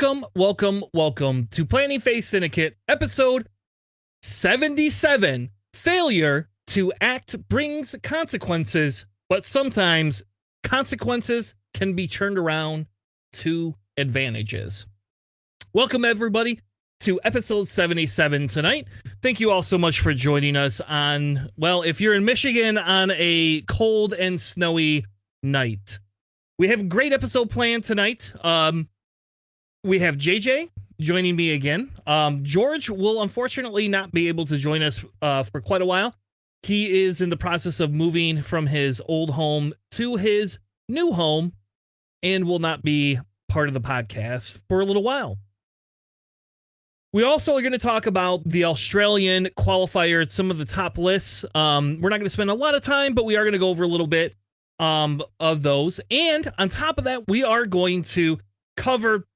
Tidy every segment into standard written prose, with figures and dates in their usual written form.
Welcome to Planning Phase Syndicate, episode 77. Failure to act brings consequences, but sometimes consequences can be turned around to advantages. Welcome, everybody, to episode 77 tonight. Thank you all so much for joining us on, well, if you're in Michigan on a cold and snowy night. We have a great episode planned tonight. We have JJ joining me again. George will unfortunately not be able to join us for quite a while. He is in the process of moving from his old home to his new home and will not be part of the podcast for a little while. We also are going to talk about the Australian Qualifier, some of the top lists. We're not going to spend a lot of time, but we are going to go over a little bit of those. And on top of that, we are going to cover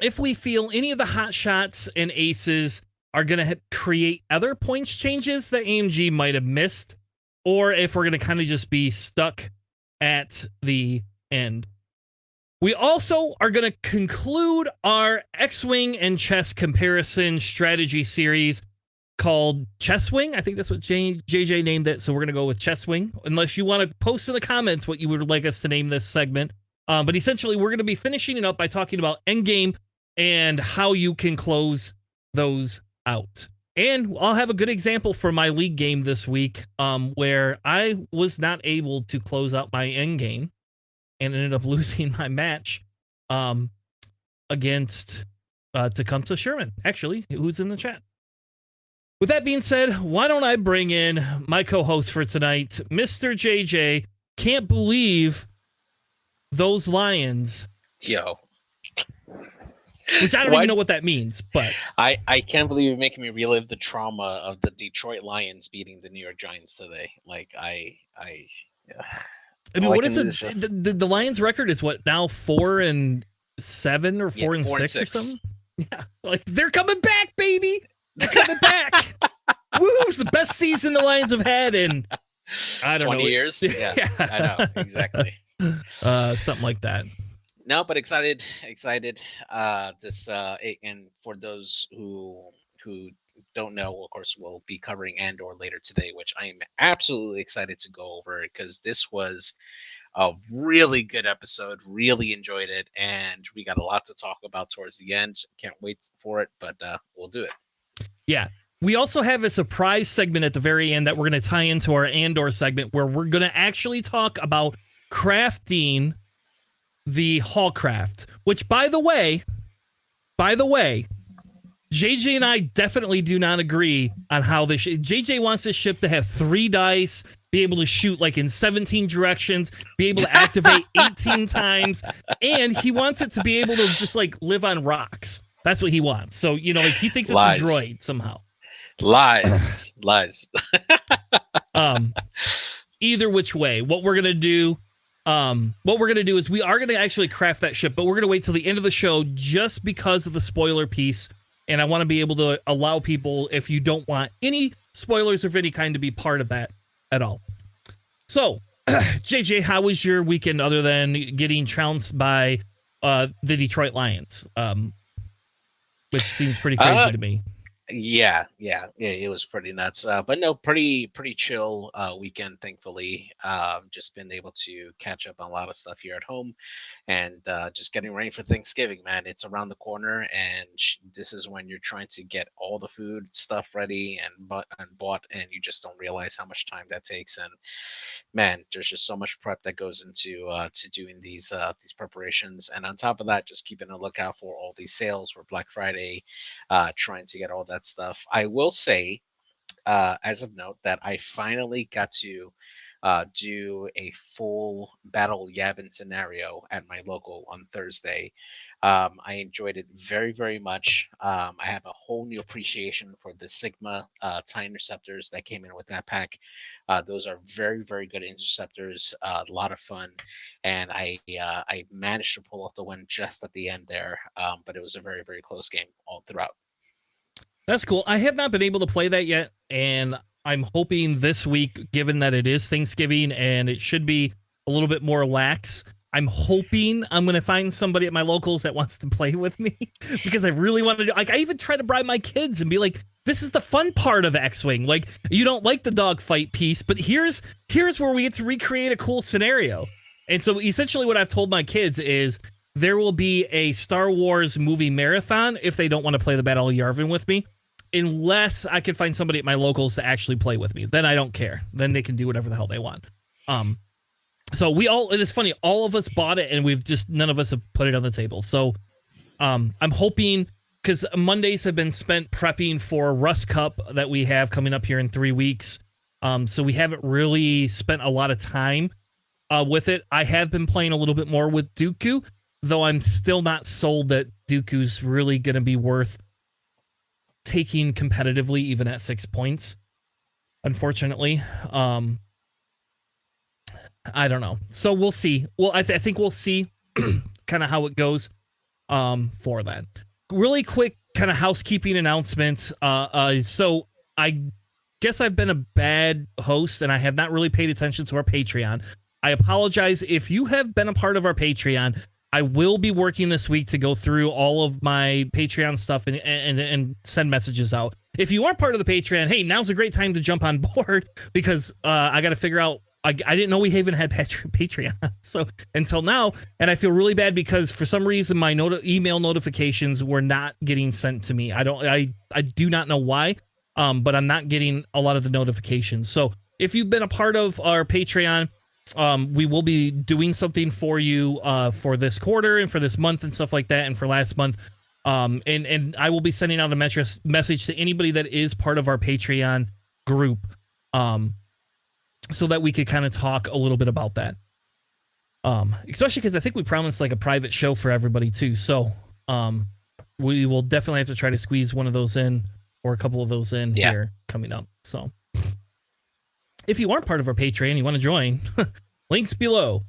if we feel any of the hot shots and aces are going to create other points changes that AMG might have missed, or if we're going to kind of just be stuck at the end. We also are going to conclude our X-Wing and chess comparison strategy series called Chess Wing. I think that's what JJ named it, so we're going to go with Chess Wing, unless you want to post in the comments what you would like us to name this segment. But essentially, we're going to be finishing it up by talking about EndGame and how you can close those out. And I'll have a good example for my league game this week, where I was not able to close out my EndGame and ended up losing my match against Tecumseh Sherman, actually, who's in the chat. With that being said, why don't I bring in my co-host for tonight, Mr. JJ. Can't believe those Lions. Yo. Which I don't even know what that means, but I can't believe you're making me relive the trauma of the Detroit Lions beating the New York Giants today. Like I mean, what is it? The Lions record is what now, 4-7 or 4-6 or something? Yeah, like they're coming back, baby. They're coming back. Woo! It's the best season the Lions have had in I don't 20 know years. Yeah, I know exactly. Something like that. No, but excited. And for those who don't know, of course, we'll be covering Andor later today, which I am absolutely excited to go over because this was a really good episode. Really enjoyed it, and we got a lot to talk about towards the end. Can't wait for it, but we'll do it. Yeah. We also have a surprise segment at the very end that we're going to tie into our Andor segment, where we're going to actually talk about crafting the Haulcraft, which, by the way, JJ and I definitely do not agree on how this. JJ wants this ship to have 3 dice, be able to shoot like in 17 directions, be able to activate 18 times, and he wants it to be able to just like live on rocks. That's what he wants. So, you know, like, he thinks it's a droid somehow. Lies. Either which way, what we're gonna do is we are gonna actually craft that ship, but we're gonna wait till the end of the show just because of the spoiler piece. And I want to be able to allow people, if you don't want any spoilers of any kind, to be part of that at all. So, JJ, how was your weekend other than getting trounced by the Detroit Lions? Which seems pretty crazy to me. Yeah, it was pretty nuts. But no, pretty chill weekend, thankfully. Just been able to catch up on a lot of stuff here at home, and just getting ready for Thanksgiving, man. It's around the corner, and this is when you're trying to get all the food stuff ready and bought, and you just don't realize how much time that takes. And man, there's just so much prep that goes into to doing these preparations. And on top of that, just keeping a lookout for all these sales for Black Friday, trying to get all that stuff. I will say, as of note, that I finally got to do a full Battle Yavin scenario at my local on Thursday. I enjoyed it very, very much. I have a whole new appreciation for the Sigma TIE interceptors that came in with that pack. Those are very, very good interceptors. A lot of fun, and I managed to pull off the win just at the end there. But it was a very, very close game all throughout. That's cool. I have not been able to play that yet, and I'm hoping this week, given that it is Thanksgiving and it should be a little bit more lax, I'm hoping I'm going to find somebody at my locals that wants to play with me because I really want to do, like, I even try to bribe my kids and be like, this is the fun part of X-Wing. Like, you don't like the dogfight piece, but here's where we get to recreate a cool scenario. And so essentially what I've told my kids is there will be a Star Wars movie marathon if they don't want to play the Battle of Yavin with me, unless I can find somebody at my locals to actually play with me. Then I don't care. Then they can do whatever the hell they want. So it's funny, all of us bought it and none of us have put it on the table. So I'm hoping, because Mondays have been spent prepping for Rust Cup that we have coming up here in 3 weeks. So we haven't really spent a lot of time with it. I have been playing a little bit more with Dooku, though I'm still not sold that Dooku's really going to be worth taking competitively, even at 6 points, unfortunately. I don't know. So we'll see. Well, I think we'll see kind of how it goes for that. Really quick kind of housekeeping announcements. So I guess I've been a bad host and I have not really paid attention to our Patreon. I apologize if you have been a part of our Patreon. I will be working this week to go through all of my Patreon stuff and send messages out. If you aren't part of the Patreon, hey, now's a great time to jump on board because I got to figure out. I didn't know we even had Patreon so until now, and I feel really bad because for some reason my email notifications were not getting sent to me. I do not know why, but I'm not getting a lot of the notifications. So if you've been a part of our Patreon, we will be doing something for you for this quarter and for this month and stuff like that, and for last month. And I will be sending out a message to anybody that is part of our Patreon group. So that we could kind of talk a little bit about that. Especially because I think we promised like a private show for everybody too. So we will definitely have to try to squeeze one of those in or a couple of those in here coming up. So if you aren't part of our Patreon, you want to join, links below.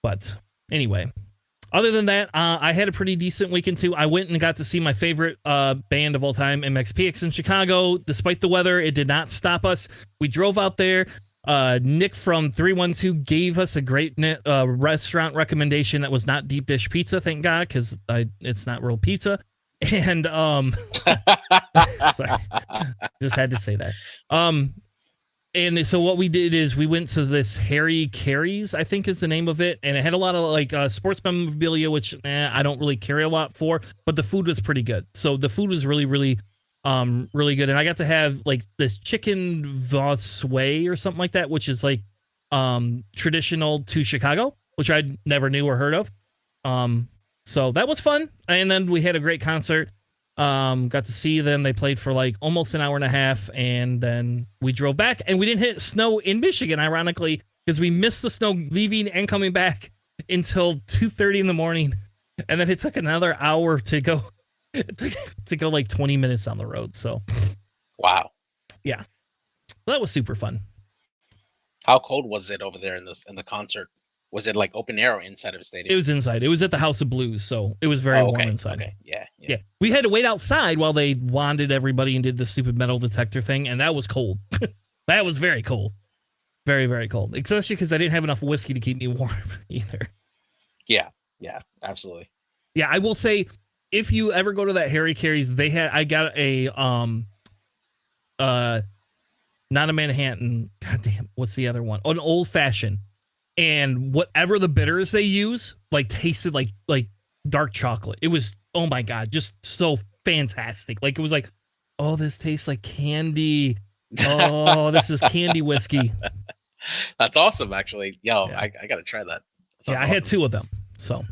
But anyway, other than that, I had a pretty decent weekend too. I went and got to see my favorite band of all time, MXPX in Chicago. Despite the weather, it did not stop us. We drove out there. Nick from 312 gave us a great restaurant recommendation that was not deep dish pizza, thank God, because it's not real pizza. And sorry, just had to say that. And so what we did is we went to this Harry Carey's, I think is the name of it, and it had a lot of like sports memorabilia, which I don't really carry a lot for, but the food was pretty good. So the food was really, really really good, and I got to have like this chicken vosway or something like that, which is like traditional to Chicago, which I never knew or heard of. So that was fun, and then we had a great concert. Got to see them. They played for like almost an hour and a half, and then we drove back, and we didn't hit snow in Michigan, ironically, because we missed the snow leaving and coming back until 2:30 in the morning, and then it took another hour to go. To go like 20 minutes on the road. So wow. Yeah. That was super fun. How cold was it over there in the concert? Was it like open air or inside of a stadium? It was inside. It was at the House of Blues, so it was very warm inside. Okay. Yeah. We had to wait outside while they wanded everybody and did the stupid metal detector thing, and that was cold. That was very cold. Very, very cold. Especially because I didn't have enough whiskey to keep me warm either. Yeah, absolutely. Yeah, I will say, if you ever go to that Harry Carey's, I got a not a Manhattan, goddamn, what's the other one? An old fashioned, and whatever the bitters they use, like tasted like dark chocolate. It was, oh my God, just so fantastic. Like it was like, oh, this tastes like candy. Oh, this is candy whiskey. That's awesome, actually. Yo, yeah. I gotta try that. Yeah, I had 2 of them. So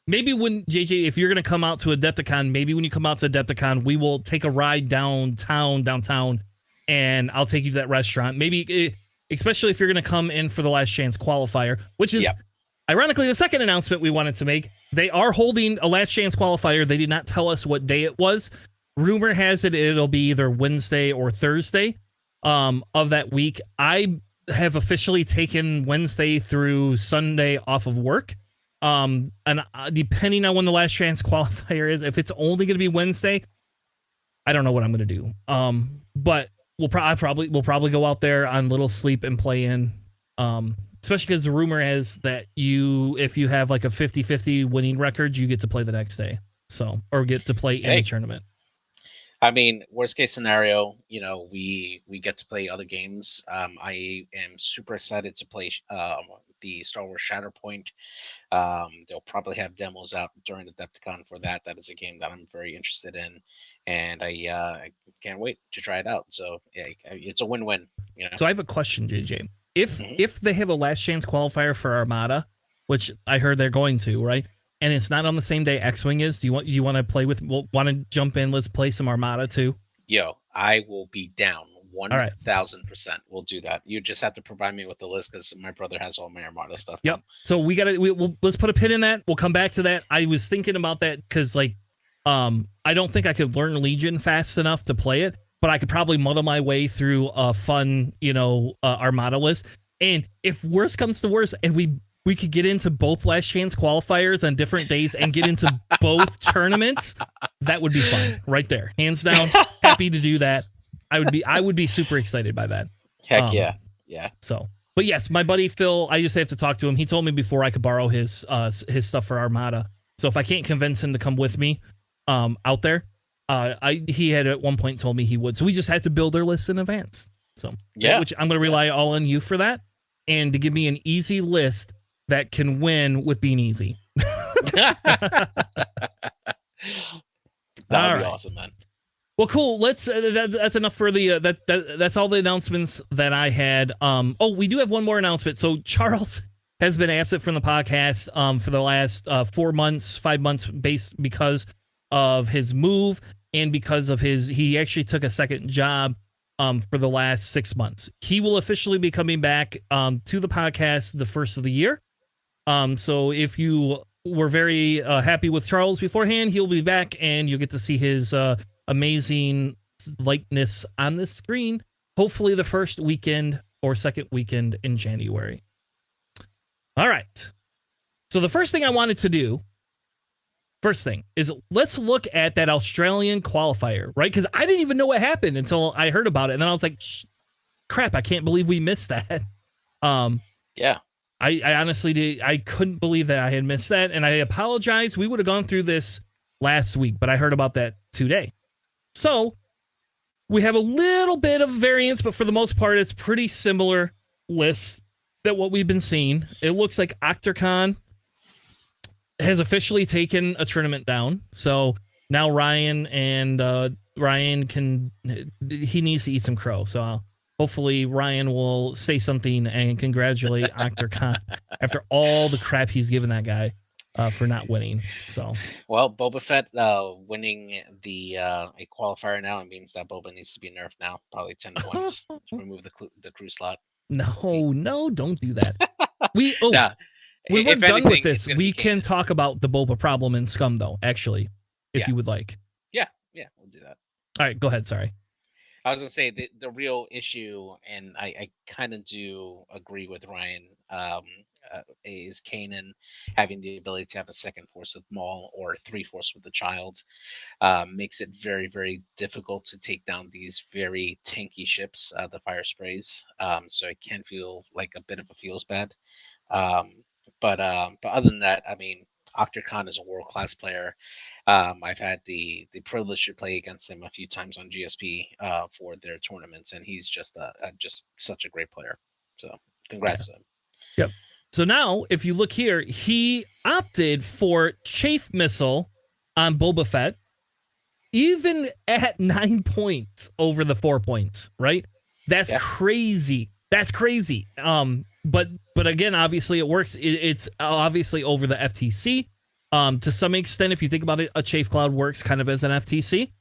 maybe when JJ, if you're gonna come out to Adepticon, maybe when you come out to Adepticon, we will take a ride downtown, and I'll take you to that restaurant. Maybe, especially if you're gonna come in for the Last Chance Qualifier, which is ironically the second announcement we wanted to make. They are holding a Last Chance Qualifier. They did not tell us what day it was. Rumor has it it'll be either Wednesday or Thursday of that week. I have officially taken Wednesday through Sunday off of work. And depending on when the Last Chance Qualifier is, if it's only going to be Wednesday, I don't know what I'm going to do. But we'll probably go out there on little sleep and play in. especially because the rumor is that if you have like a 50-50 winning record, you get to play the next day. So, or get to play in the tournament. I mean, worst case scenario, we get to play other games. I am super excited to play the Star Wars Shatterpoint. They'll probably have demos out during the Adepticon for that. That is a game that I'm very interested in, and I can't wait to try it out. So yeah, it's a win-win. So I have a question, JJ. If they have a last chance qualifier for Armada, which I heard they're going to, right? And it's not on the same day X-Wing is. Do you want to play with? Want to jump in? Let's play some Armada too. Yo, I will be down 1,000%. We'll do that. You just have to provide me with the list because my brother has all my Armada stuff. Yep. Now. So let's put a pin in that. We'll come back to that. I was thinking about that because I don't think I could learn Legion fast enough to play it, but I could probably muddle my way through a fun, Armada list. And if worse comes to worse, and we could get into both last chance qualifiers on different days and get into both tournaments, that would be fun right there. Hands down, happy to do that. I would be super excited by that. Heck yeah. Yeah. So, but yes, my buddy Phil, I just have to talk to him. He told me before I could borrow his stuff for Armada. So if I can't convince him to come with me out there, he had at one point told me he would. So we just had to build our list in advance. So yeah, which I'm going to rely all on you for that, and to give me an easy list that can win with being easy. That would be awesome, man. Well, cool. Let's. That's enough for the. That's all the announcements that I had. We do have one more announcement. So Charles has been absent from the podcast for the last 5 months, because of his move and because of he actually took a second job for the last 6 months. He will officially be coming back to the podcast the first of the year. So if you were very happy with Charles beforehand, he'll be back and you'll get to see his amazing likeness on the screen, hopefully the first weekend or second weekend in January. All right. So the first thing I wanted to do, is let's look at that Australian qualifier, right? Because I didn't even know what happened until I heard about it. And then I was like, crap, I can't believe we missed that. Yeah. I honestly I couldn't believe that I had missed that, and I apologize. We would have gone through this last week, but I heard about that today. So we have a little bit of variance, but for the most part, it's pretty similar lists that what we've been seeing. It looks like Octocon has officially taken a tournament down. So now Ryan he needs to eat some crow. So hopefully Ryan will say something and congratulate Octocon after all the crap he's given that guy for not winning. So, well, Boba Fett winning the a qualifier now, it means that Boba needs to be nerfed now. Probably 10 points. Remove the crew slot. No, don't do that. When we're done with this, we can talk about the Boba problem in Scum, though. Actually, if you would like. Yeah, we'll do that. All right, go ahead. Sorry. I was gonna say the real issue, and I kind of do agree with Ryan, is Kanan having the ability to have a second force with Maul or 3 force with the child, makes it very, very difficult to take down these very tanky ships, the fire sprays. So it can feel like a bit of a feels bad. But other than that, I mean, Octocon is a world-class player. I've had the privilege to play against him a few times on GSP for their tournaments, and he's just such a great player. So congrats to him. Yep. So now, if you look here, he opted for Chafe Missile on Boba Fett, even at 9 points over the 4 points, right? That's crazy. That's crazy. But again, obviously it works. It's obviously over the FTC. To some extent, if you think about it, a Chafe Cloud works kind of as an FTC.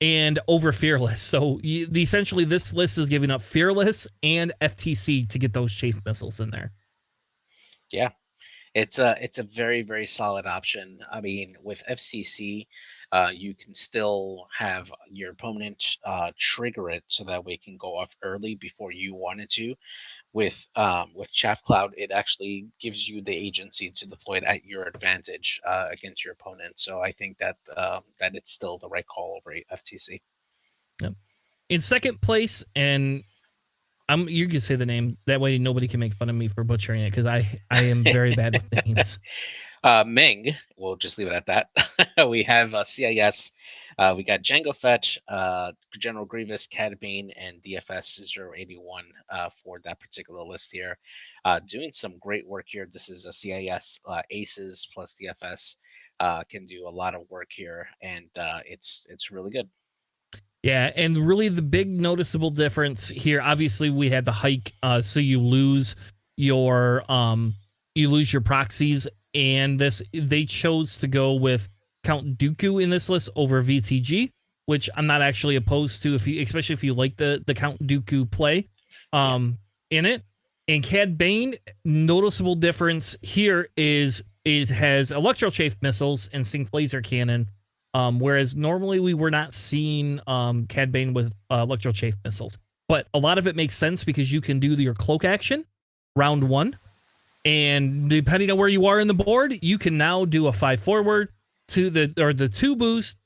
And over Fearless. So essentially this list is giving up Fearless and FTC to get those Chafe missiles in there. Yeah. It's a very, very solid option. I mean, with FCC, you can still have your opponent trigger it so that way it can go off early before you wanted to. With Chaff Cloud, it actually gives you the agency to deploy it at your advantage against your opponent. So I think that that it's still the right call over FTC. Yep. In second place, and You can say the name. That way nobody can make fun of me for butchering it, because I am very bad with names. Ming, we'll just leave it at that. We have CIS. We got Django Fett, General Grievous, Cad Bane, and DFS 081 for that particular list here. Doing some great work here. This is a CIS Aces plus DFS. Can do a lot of work here, and it's really good. Yeah, and really the big noticeable difference here, obviously we had the hike, so you lose your proxies, and they chose to go with Count Dooku in this list over VTG, which I'm not actually opposed to, especially if you like the Count Dooku play in it. And Cad Bane, noticeable difference here is it has Electro Chafe missiles and Synced Laser Cannon. Whereas normally we were not seeing Cad Bane with Electro Chafe missiles. But a lot of it makes sense because you can do your cloak action round 1. And depending on where you are in the board, you can now do a 5 forward to the 2 boost,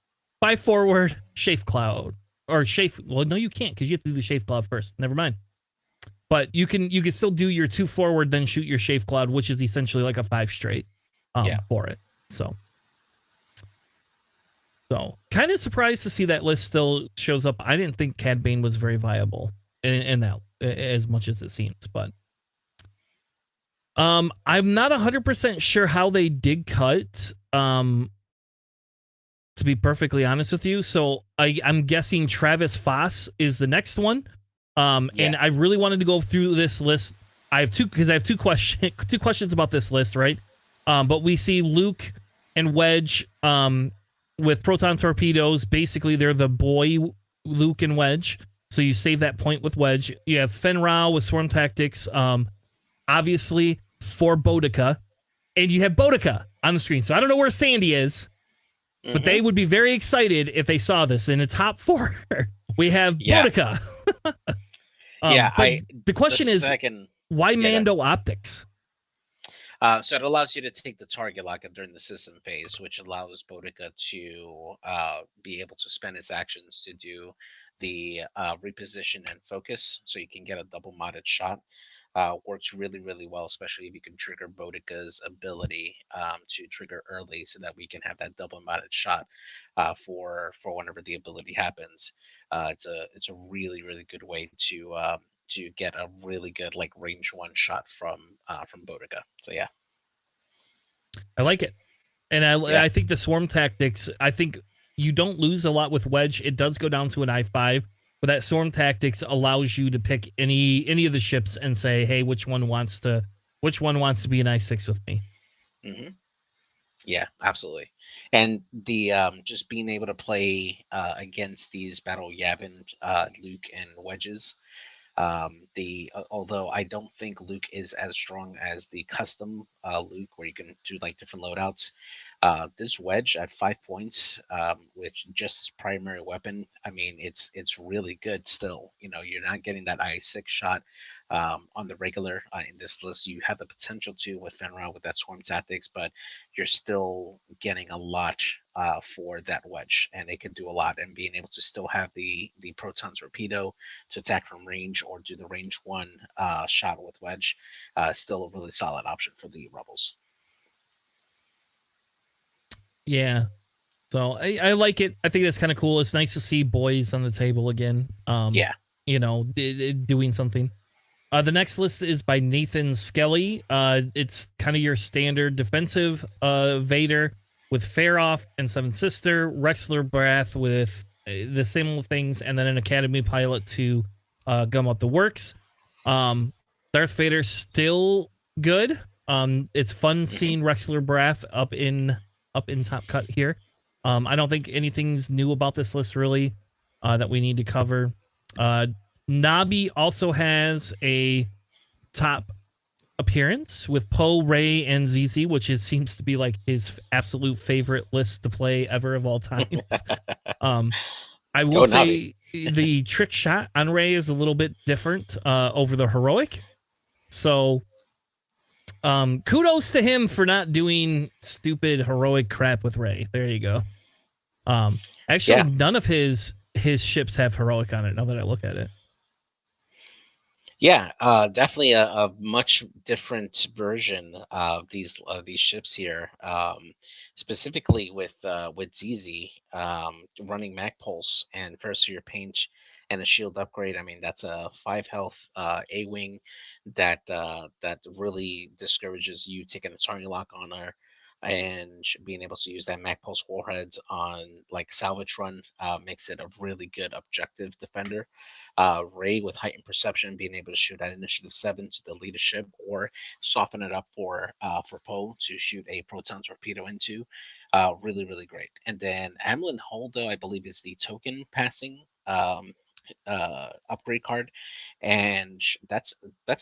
5 forward, Chafe Cloud. Or Chafe, well, no, you can't, because you have to do the Chafe Cloud first. Never mind. But you can still do your 2 forward, then shoot your Chafe Cloud, which is essentially like a 5 straight for it. So, kind of surprised to see that list still shows up. I didn't think Cad Bane was very viable in that, as much as it seems. But I'm not 100% sure how they did cut, to be perfectly honest with you. So, I'm guessing Travis Foss is the next one. And I really wanted to go through this list. I have two questions about this list, right? But we see Luke and Wedge, with proton torpedoes. Basically, they're the boy Luke and Wedge. So you save that point with Wedge. You have Fenrau with swarm tactics. Obviously for Boudica, and you have Boudica on the screen. So I don't know where Sandy is, but they would be very excited if they saw this in the top 4. We have Boudica. The question is, why Mando Optics? So it allows you to take the target lock during the system phase, which allows Boudica to be able to spend his actions to do the reposition and focus, so you can get a double modded shot. Works really, really well, especially if you can trigger Boudica's ability to trigger early, so that we can have that double modded shot for whenever the ability happens. It's a really, really good way to get a really good like range 1 shot from Boudica. So yeah, I like it, and I think the swarm tactics. I think you don't lose a lot with Wedge. It does go down to an I5, but that swarm tactics allows you to pick any of the ships and say, hey, which one wants to be an I6 with me. Yeah, absolutely. And the just being able to play against these Battle Yavin, Luke and Wedges. Although I don't think Luke is as strong as the custom Luke, where you can do like different loadouts. This Wedge at 5 points, with just his primary weapon, I mean, it's really good still. You know, you're not getting that I6 shot on the regular in this list. You have the potential to with Fenrau with that swarm tactics, but you're still getting a lot for that Wedge, and it can do a lot. And being able to still have the proton torpedo to attack from range or do the range 1 shot with Wedge, still a really solid option for the Rebels. Yeah. So I like it. I think that's kind of cool. It's nice to see boys on the table again. You know, doing something. The next list is by Nathan Skelly. It's kind of your standard defensive Vader with Faroff and Seven Sister, Rexler Brath with the same things, and then an Academy pilot to gum up the works. Darth Vader still good. It's fun seeing Rexler Brath up in top cut here. I don't think anything's new about this list really that we need to cover. Nabi also has a top appearance with Poe, Rey, and ZZ, which seems to be like his absolute favorite list to play ever of all time. I will say the trick shot on Rey is a little bit different over the heroic. So kudos to him for not doing stupid heroic crap with Rey. There you go. None of his ships have heroic on it now that I look at it. Yeah, definitely a much different version of these ships here. Specifically with ZZ running Mag Pulse and first year paint and a shield upgrade. I mean, that's a 5 health A wing that really discourages you taking a target lock on her. And being able to use that Mag Pulse warheads on like salvage run makes it a really good objective defender. Ray with heightened perception, being able to shoot at initiative 7 to the leadership, or soften it up for Poe to shoot a proton torpedo into. Really, really great. And then Amlin Holdo, I believe, is the token passing upgrade card, and that's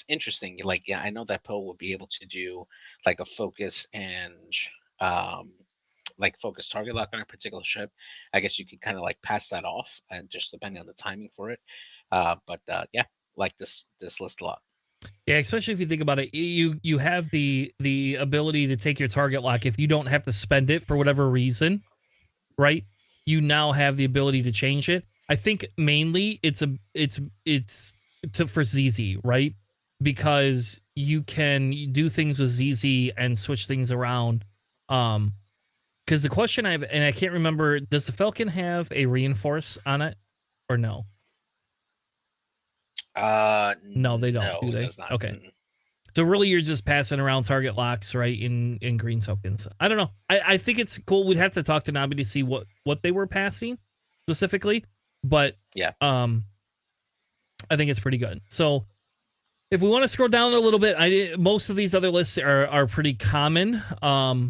interesting. Like, yeah, I know that Poe will be able to do like a focus and um like focus target lock on a particular ship. I guess you could kind of like pass that off, and just depending on the timing for it. But yeah, like this list a lot. Yeah, especially if you think about it, you have the ability to take your target lock if you don't have to spend it for whatever reason, right? You now have the ability to change it. I think mainly it's for ZZ, right? Because you can do things with ZZ and switch things around. Because the question and I can't remember, does the Falcon have a reinforce on it or no? No, they don't. No, Do it they? does not. Okay. So really, you're just passing around target locks, right? In green tokens. I don't know. I think it's cool. We'd have to talk to Nabi to see what they were passing specifically, but Yeah. I think it's pretty good. So if we want to scroll down a little bit, most of these other lists are pretty common. Paylob,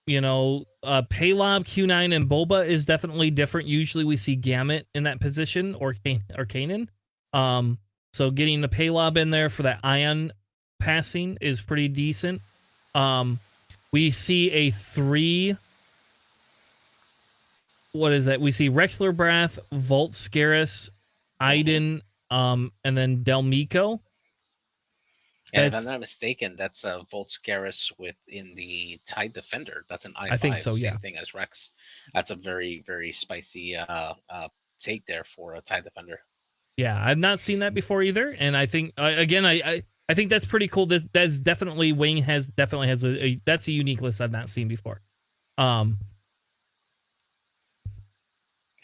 Q9, and Boba is definitely different. Usually we see Gamut in that position or Kanan. So getting the Paylob in there for that ion passing is pretty decent. We see a 3. What is that? We see Rexler Brath, Volt Scaris, Iden, and then Delmico. And if I'm not mistaken, that's a Volt Scaris within the TIE Defender. That's an I5. I think so, Same thing as Rex. That's a very, very spicy take there for a TIE Defender. Yeah, I've not seen that before either, and I think again, I think that's pretty cool. That's definitely Wing definitely has that's a unique list I've not seen before.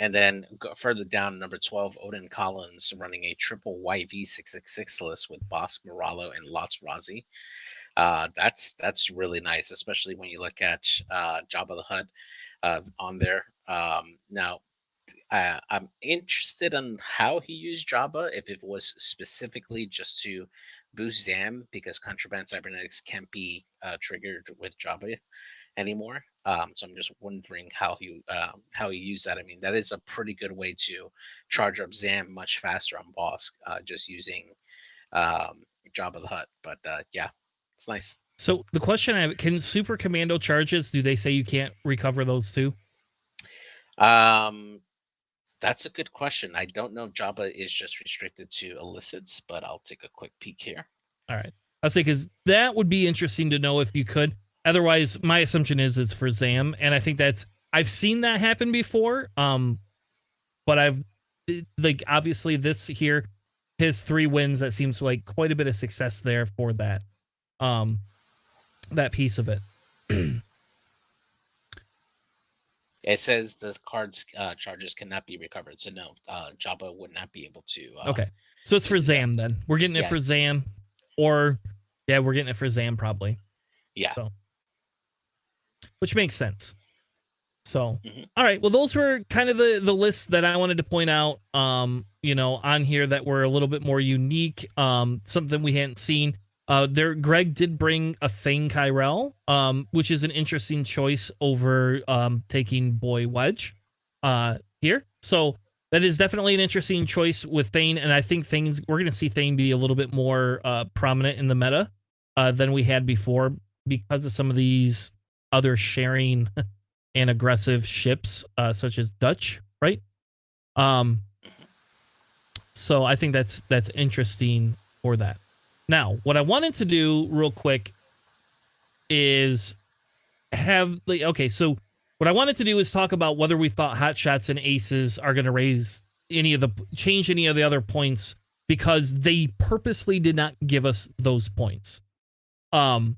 And then further down, number 12, Odin Collins running a triple YV666 list with Boss Moralo and Lots Razi. That's really nice, especially when you look at Jabba the Hutt on there. Now, I'm interested on how he used Jabba, if it was specifically just to boost Zam, because contraband cybernetics can't be triggered with Jabba anymore. So I'm just wondering how he used that. I mean, that is a pretty good way to charge up Zam much faster on Bosk, just using Jabba the Hutt. But yeah, it's nice. So the question I have: can Super Commando charges? Do they say you can't recover those too? That's a good question. I don't know if Jabba is just restricted to illicits, but I'll take a quick peek here. All right, I'll say, because that would be interesting to know if you could. Otherwise, my assumption is it's for Zam, and I think I've seen that happen before. But obviously this here, his 3 wins, that seems like quite a bit of success there for that, that piece of it. It says the card's charges cannot be recovered, so no, Jabba would not be able to. Okay, so it's for Zam then. We're getting it for Zam, or we're getting it for Zam probably. Yeah. So, which makes sense. So, all right. Well, those were kind of the lists that I wanted to point out, on here that were a little bit more unique, something we hadn't seen. Greg did bring a Thane Kyrell, which is an interesting choice over taking Boy Wedge here. So that is definitely an interesting choice with Thane, and I think we're going to see Thane be a little bit more prominent in the meta than we had before, because of some of these other sharing and aggressive ships, such as Dutch, right? So I think that's interesting for that. Now, what I wanted to do real quick is so what I wanted to do is talk about whether we thought Hot Shots and Aces are going to change any of the other points because they purposely did not give us those points. And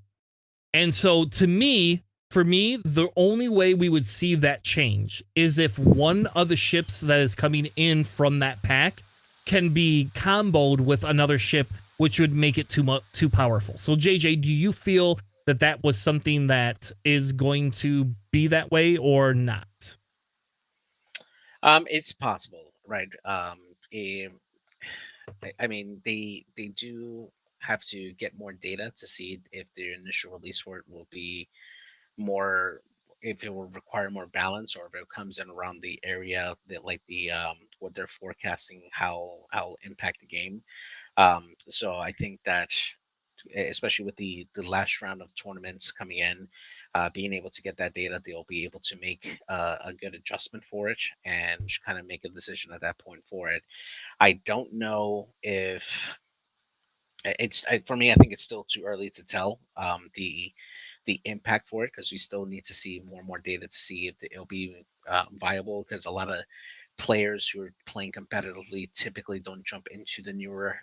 so to me, for me, the only way we would see that change is if one of the ships that is coming in from that pack can be comboed with another ship, which would make it too powerful. So JJ, do you feel that that was something that is going to be that way or not? It's possible, right? Eh, I mean, they do have to get more data to see if the initial release for it will be more, if it will require more balance, or if it comes in around the area that, like, the what they're forecasting, how impact the game. So I think that, especially with the last round of tournaments coming in, being able to get that data, they'll be able to make a good adjustment for it and kind of make a decision at that point for it. I don't know if for me. I think it's still too early to tell the impact for it, because we still need to see more and more data to see if it'll be viable. Because a lot of players who are playing competitively typically don't jump into the newer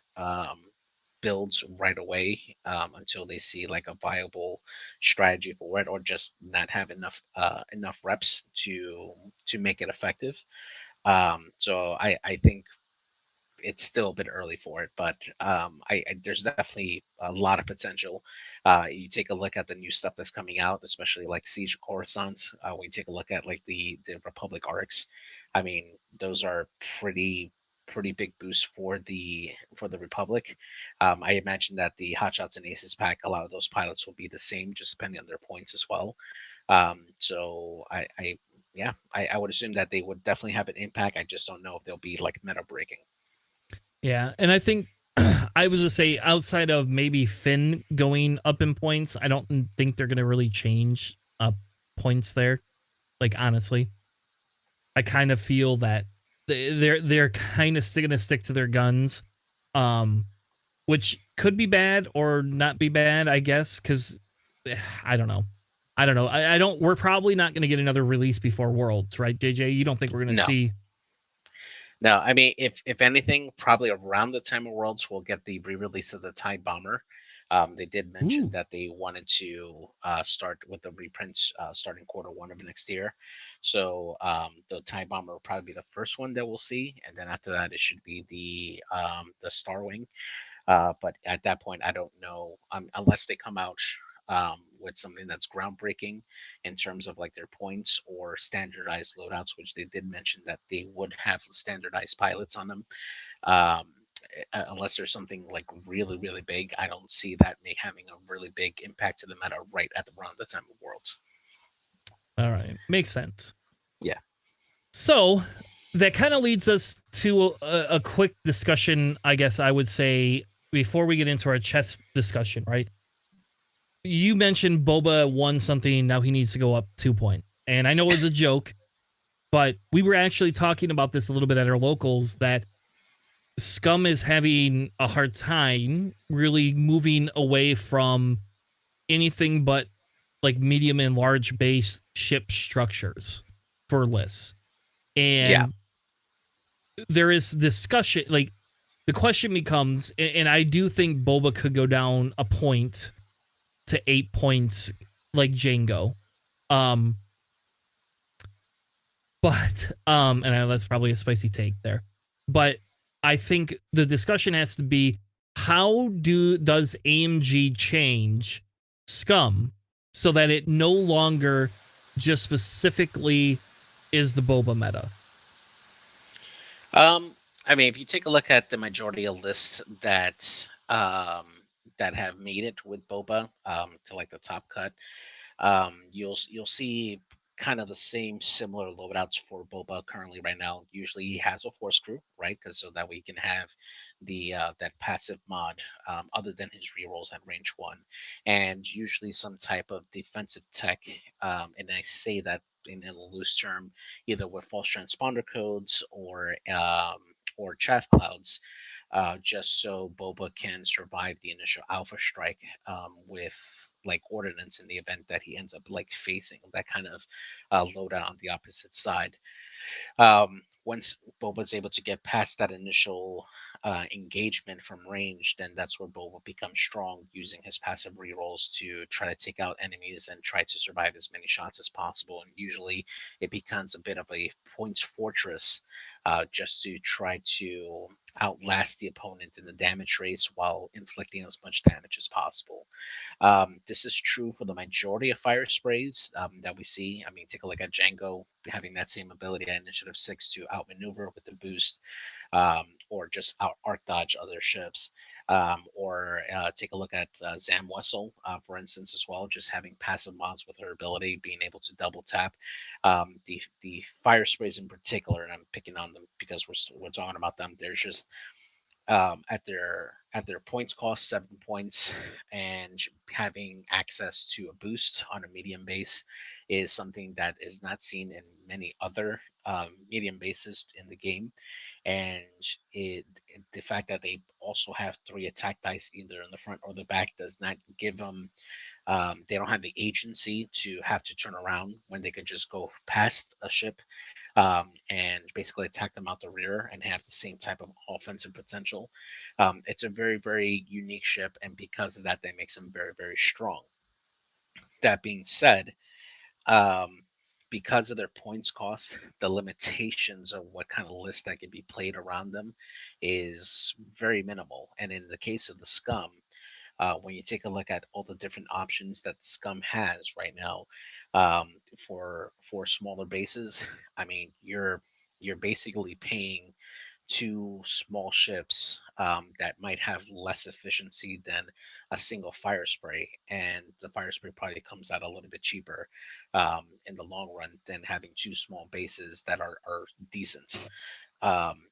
builds right away, until they see like a viable strategy for it, or just not have enough reps to make it effective. So I think it's still a bit early for it, but there's definitely a lot of potential. You take a look at the new stuff that's coming out, especially like Siege of Coruscant. When you take a look at like the Republic arcs, I mean, those are pretty big boosts for the Republic. I imagine that the Hotshots and Aces pack, a lot of those pilots will be the same, just depending on their points as well. So I would assume that they would definitely have an impact. I just don't know if they'll be like meta breaking. Yeah, and I think I was to say, outside of maybe Finn going up in points, I don't think they're gonna really change points there. Like, honestly, I kind of feel that they're kind of gonna stick to their guns, um, which could be bad or not be bad, I guess, because I don't know. I don't know. I don't. We're probably not gonna get another release before Worlds, right, JJ? You don't think we're gonna No, see? no. I mean, if anything, probably around the time of Worlds, we'll get the re-release of the TIE Bomber. They did mention Ooh, that they wanted to start with the reprints starting Q1 of next year. So the TIE Bomber will probably be the first one that we'll see, and then after that, it should be the Starwing. But at that point, I don't know, unless they come out with something that's groundbreaking in terms of like their points or standardized loadouts, which they did mention that they would have standardized pilots on them. Um, unless there's something like really, really big, I don't see that having a really big impact to the meta right at around the time of Worlds. all right, makes sense. Yeah. So that kind of leads us to a quick discussion, I guess I would say, before we get into our chess discussion, right? You mentioned Boba won something, now he needs to go up 2 point. And I know it was a joke, but we were actually talking about this a little bit at our locals, that Scum is having a hard time really moving away from anything but like medium and large base ship structures for lists. Yeah. And there is discussion, like the question becomes, and I do think Boba could go down a point to 8 points like Django. Um and that's probably a spicy take there. But I think the discussion has to be, how does AMG change Scum so that it no longer just specifically is the Boba meta? I mean, if you take a look at the majority of lists that have made it with Boba to like the top cut, you'll see kind of the same similar loadouts for Boba currently right now. Usually he has a force crew, right? Because so that we can have the that passive mod, other than his rerolls at range one, and usually some type of defensive tech. And I say that in a loose term, either with false transponder codes or chaff clouds, just so Boba can survive the initial alpha strike with like ordnance in the event that he ends up like facing that kind of loadout on the opposite side. Once Boba's able to get past that initial engagement from range, then that's where Boba becomes strong, using his passive rerolls to try to take out enemies and try to survive as many shots as possible. And usually it becomes a bit of a points fortress, just to try to outlast the opponent in the damage race while inflicting as much damage as possible. This is true for the majority of fire sprays that we see. I mean, take a look at Django having that same ability at Initiative 6 to outmaneuver with the boost, or just out arc dodge other ships. Or take a look at Zam Wessel, for instance, as well, just having passive mods with her ability, being able to double tap. The fire sprays in particular, and I'm picking on them because we're talking about them. They're just at their points cost, 7 points, and having access to a boost on a medium base is something that is not seen in many other medium bases in the game. And the fact that they also have 3 attack dice either in the front or the back does not give them, they don't have the agency to have to turn around when they could just go past a ship and basically attack them out the rear and have the same type of offensive potential. It's a very, very unique ship, and because of that, that makes them very, very strong. That being said, because of their points cost, the limitations of what kind of list that can be played around them is very minimal. And in the case of the Scum, when you take a look at all the different options that Scum has right now, for smaller bases, I mean, you're basically paying 2 small ships that might have less efficiency than a single fire spray, and the fire spray probably comes out a little bit cheaper in the long run than having 2 small bases that are decent.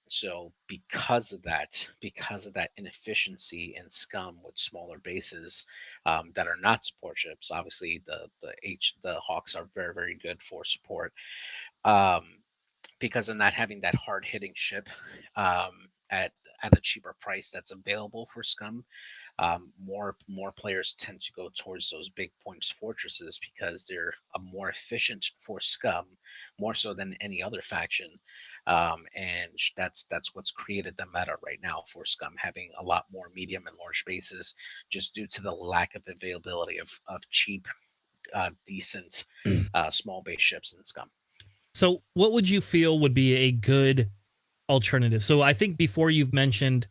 So because of that inefficiency in Scum with smaller bases that are not support ships, obviously the Hawks are very, very good for support. Because of not having that hard hitting ship at a cheaper price that's available for Scum, more players tend to go towards those big points fortresses because they're more efficient for Scum, more so than any other faction. And that's what's created the meta right now for Scum, having a lot more medium and large bases, just due to the lack of availability of cheap, decent small base ships in Scum. So what would you feel would be a good alternative? So I think before you've mentioned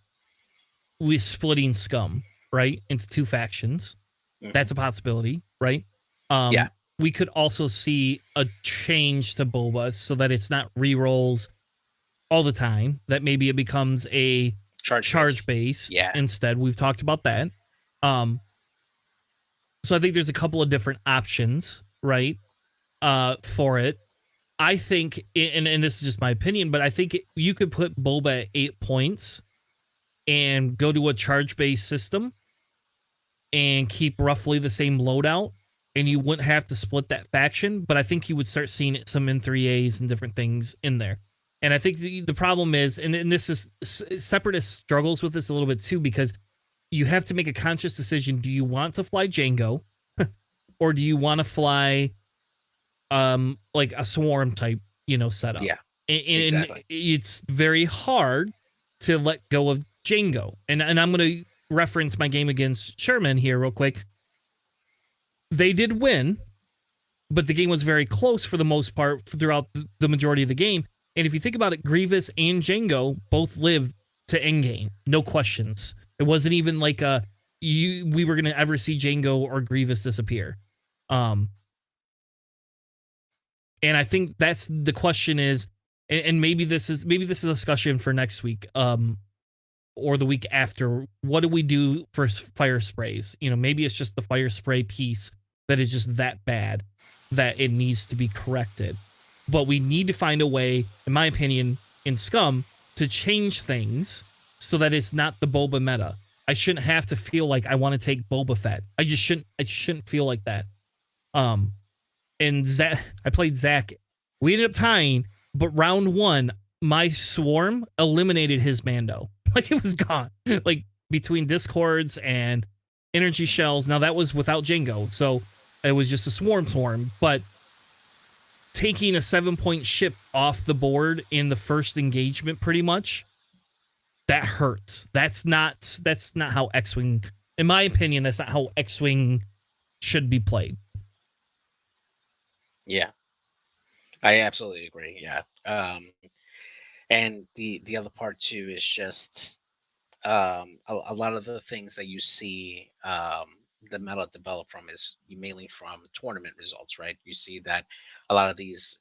we splitting Scum, right, into 2 factions. Mm-hmm. That's a possibility, right? Yeah. We could also see a change to Boba so that it's not rerolls all the time, that maybe it becomes a charge base instead. We've talked about that. So I think there's a couple of different options, right, for it. I think, and this is just my opinion, but I think you could put Boba at 8 points and go to a charge-based system and keep roughly the same loadout, and you wouldn't have to split that faction, but I think you would start seeing some N3As and different things in there. And I think the problem is, and this is, Separatist struggles with this a little bit too, because you have to make a conscious decision. Do you want to fly Django or do you want to fly like a swarm type, setup? Yeah, and exactly. It's very hard to let go of Django. And I'm going to reference my game against Sherman here real quick. They did win, but the game was very close for the most part throughout the majority of the game. And if you think about it, Grievous and Django both lived to endgame, no questions. It wasn't even like we were going to ever see Django or Grievous disappear. And I think that's the question is, and maybe this is a discussion for next week, or the week after. What do we do for fire sprays? Maybe it's just the fire spray piece that is just that bad that it needs to be corrected. But we need to find a way, in my opinion, in Scum, to change things so that it's not the Boba meta. I shouldn't have to feel like I want to take Boba Fett. I shouldn't feel like that. And Zach, I played Zach. We ended up tying, but round 1, my swarm eliminated his Mando. Like, it was gone. Like, between discords and energy shells. Now, that was without Django, so it was just a swarm. But taking a 7-point ship off the board in the first engagement, pretty much, that hurts. That's not how X-Wing, in my opinion, that's not how X-Wing should be played. Yeah, I absolutely agree. Yeah. And the other part too is just a lot of the things that you see the meta develop from is mainly from tournament results, right? You see that a lot of these,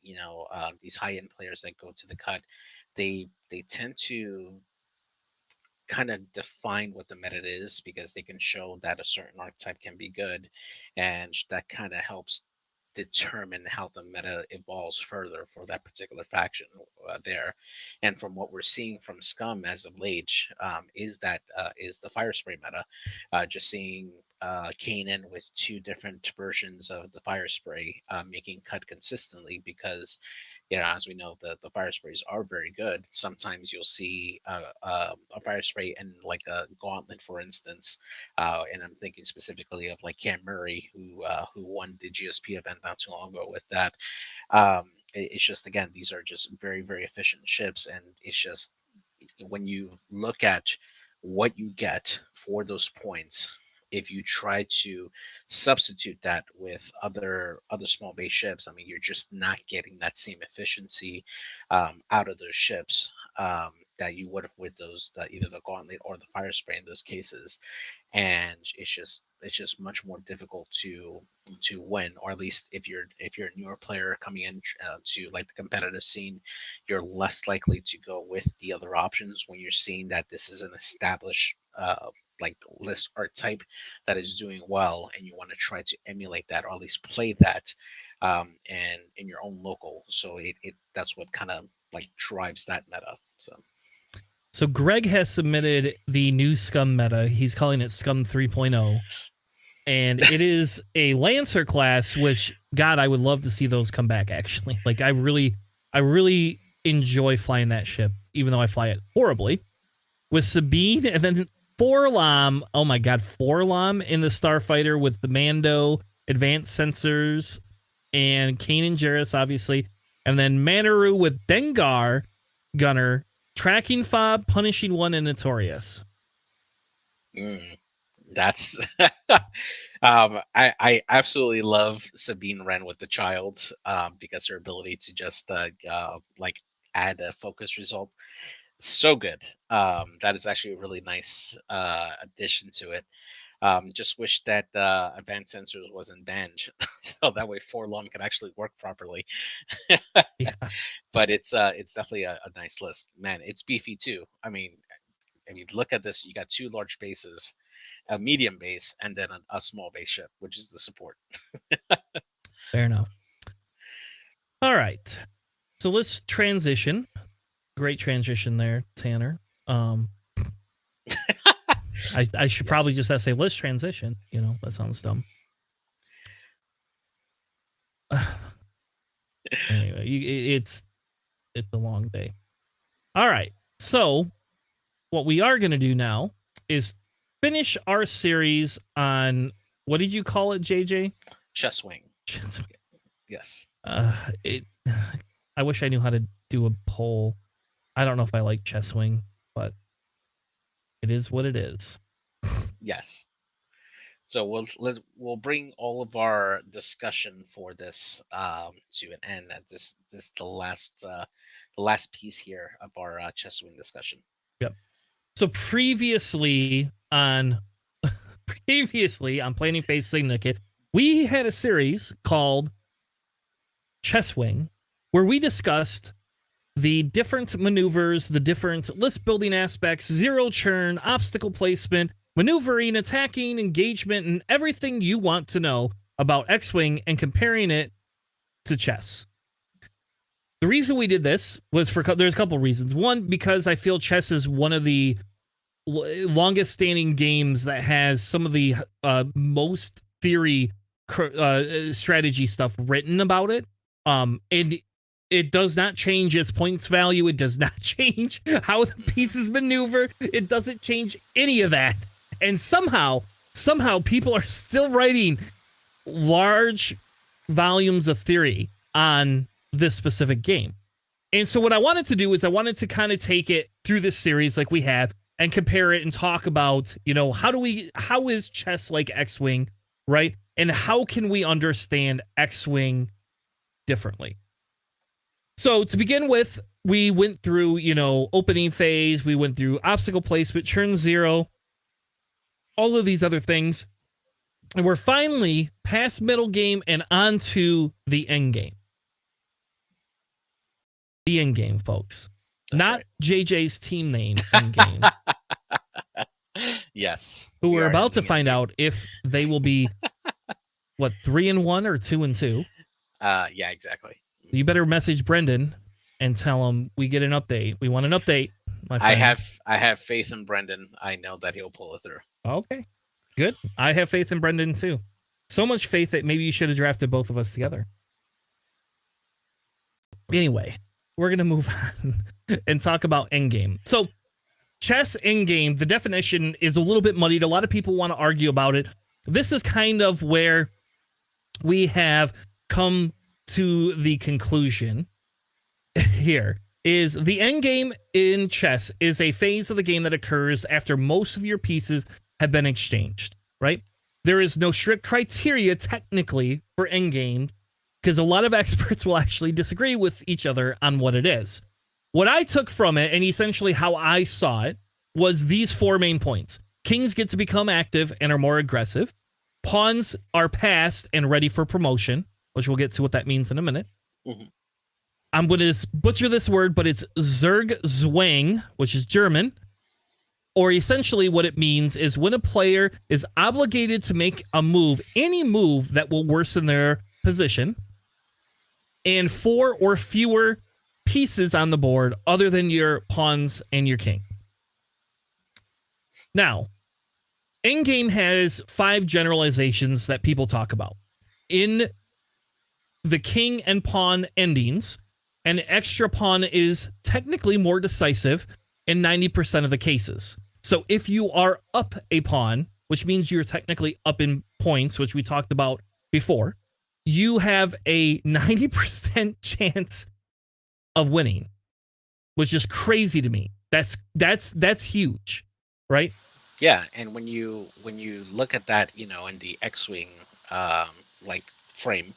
these high end players that go to the cut, they tend to kind of define what the meta is because they can show that a certain archetype can be good, and that kind of helps determine how the meta evolves further for that particular faction there. And from what we're seeing from Scum as of late, is the fire spray meta. Just seeing Kanan with two different versions of the fire spray making cut consistently because as we know, the fire sprays are very good. Sometimes you'll see a fire spray in like a gauntlet, for instance, and I'm thinking specifically of like Cam Murray, who won the GSP event not too long ago with that. It's just, again, these are just very, very efficient ships, and it's just when you look at what you get for those points, if you try to substitute that with other small base ships, I mean, you're just not getting that same efficiency out of those ships that you would have with those either the gauntlet or the fire spray in those cases. And it's just much more difficult to win, or at least if you're a newer player coming in to like the competitive scene, you're less likely to go with the other options when you're seeing that this is an established like list archetype that is doing well, and you want to try to emulate that or at least play that and in your own local. So it that's what kind of like drives that meta. So Greg has submitted the new Scum meta. He's calling it Scum 3.0. And it is a Lancer class, which, God, I would love to see those come back, actually. Like, I really enjoy flying that ship, even though I fly it horribly. With Sabine and then Forlom. Oh my God, Forlom in the Starfighter with the Mando, advanced sensors, and Kanan Jarrus, obviously. And then Manaru with Dengar, Gunner, Tracking Fob, Punishing One, and Notorious. That's I absolutely love Sabine Wren with the child because her ability to just like add a focus result, so good. That is actually a really nice addition to it. Just wish that advanced sensors wasn't banned, so that way Forlom could actually work properly. Yeah. But it's definitely a nice list, man. It's beefy too. I mean, look at this. You got two large bases, a medium base, and then a small base ship, which is the support. Fair enough. All right, so let's transition. Great transition there, Tanner. I should probably just say let's transition. That sounds dumb. Anyway, it's a long day. All right, so what we are going to do now is finish our series on, what did you call it, JJ? Chess Wing. Yes. I wish I knew how to do a poll. I don't know if I like Chess Wing, but it is what it is. Yes. So we'll bring all of our discussion for this to an end. This the last piece here of our Chess Wing discussion. Yep. So previously on Planning Phase Syndicate, we had a series called Chess Wing, where we discussed the different maneuvers, the different list building aspects, zero churn, obstacle placement, maneuvering, attacking, engagement, and everything you want to know about X-Wing and comparing it to chess. The reason we did this was there's a couple reasons. One, because I feel chess is one of the longest standing games that has some of the most theory strategy stuff written about it. And it does not change its points value. It does not change how the pieces maneuver. It doesn't change any of that. And somehow people are still writing large volumes of theory on this specific game. And so what I wanted to do is I wanted to kind of take it through this series like we have and compare it and talk about, how is chess like X-Wing, right? And how can we understand X-Wing differently? So to begin with, we went through, opening phase, we went through obstacle placement, turn 0, all of these other things. And we're finally past middle game and onto the end game. The end game, folks. That's not right. JJ's team name, end game. Yes. Who we're about to find out if they will be, 3-1 or 2-2. Yeah, exactly. You better message Brendan and tell him we get an update. We want an update, my friend. I have faith in Brendan. I know that he'll pull it through. Okay, good. I have faith in Brendan too. So much faith that maybe you should have drafted both of us together. Anyway, we're gonna move on and talk about endgame. So, chess endgame. The definition is a little bit muddied. A lot of people want to argue about it. This is kind of where we have come to the conclusion here is the end game in chess is a phase of the game that occurs after most of your pieces have been exchanged, right? There is no strict criteria technically for end games because a lot of experts will actually disagree with each other on what it is. What I took from it and essentially how I saw it was these 4 main points. Kings get to become active and are more aggressive. Pawns are passed and ready for promotion, which we'll get to what that means in a minute. Mm-hmm. I'm going to butcher this word, but it's Zugzwang, which is German. Or essentially what it means is when a player is obligated to make a move, any move that will worsen their position, and 4 or fewer pieces on the board other than your pawns and your king. Now, endgame has 5 generalizations that people talk about. In the king and pawn endings, an extra pawn is technically more decisive in 90% of the cases. So if you are up a pawn, which means you're technically up in points, which we talked about before, you have a 90% chance of winning, which is crazy to me. That's huge, right? Yeah, and when you look at that, in the X-Wing frame,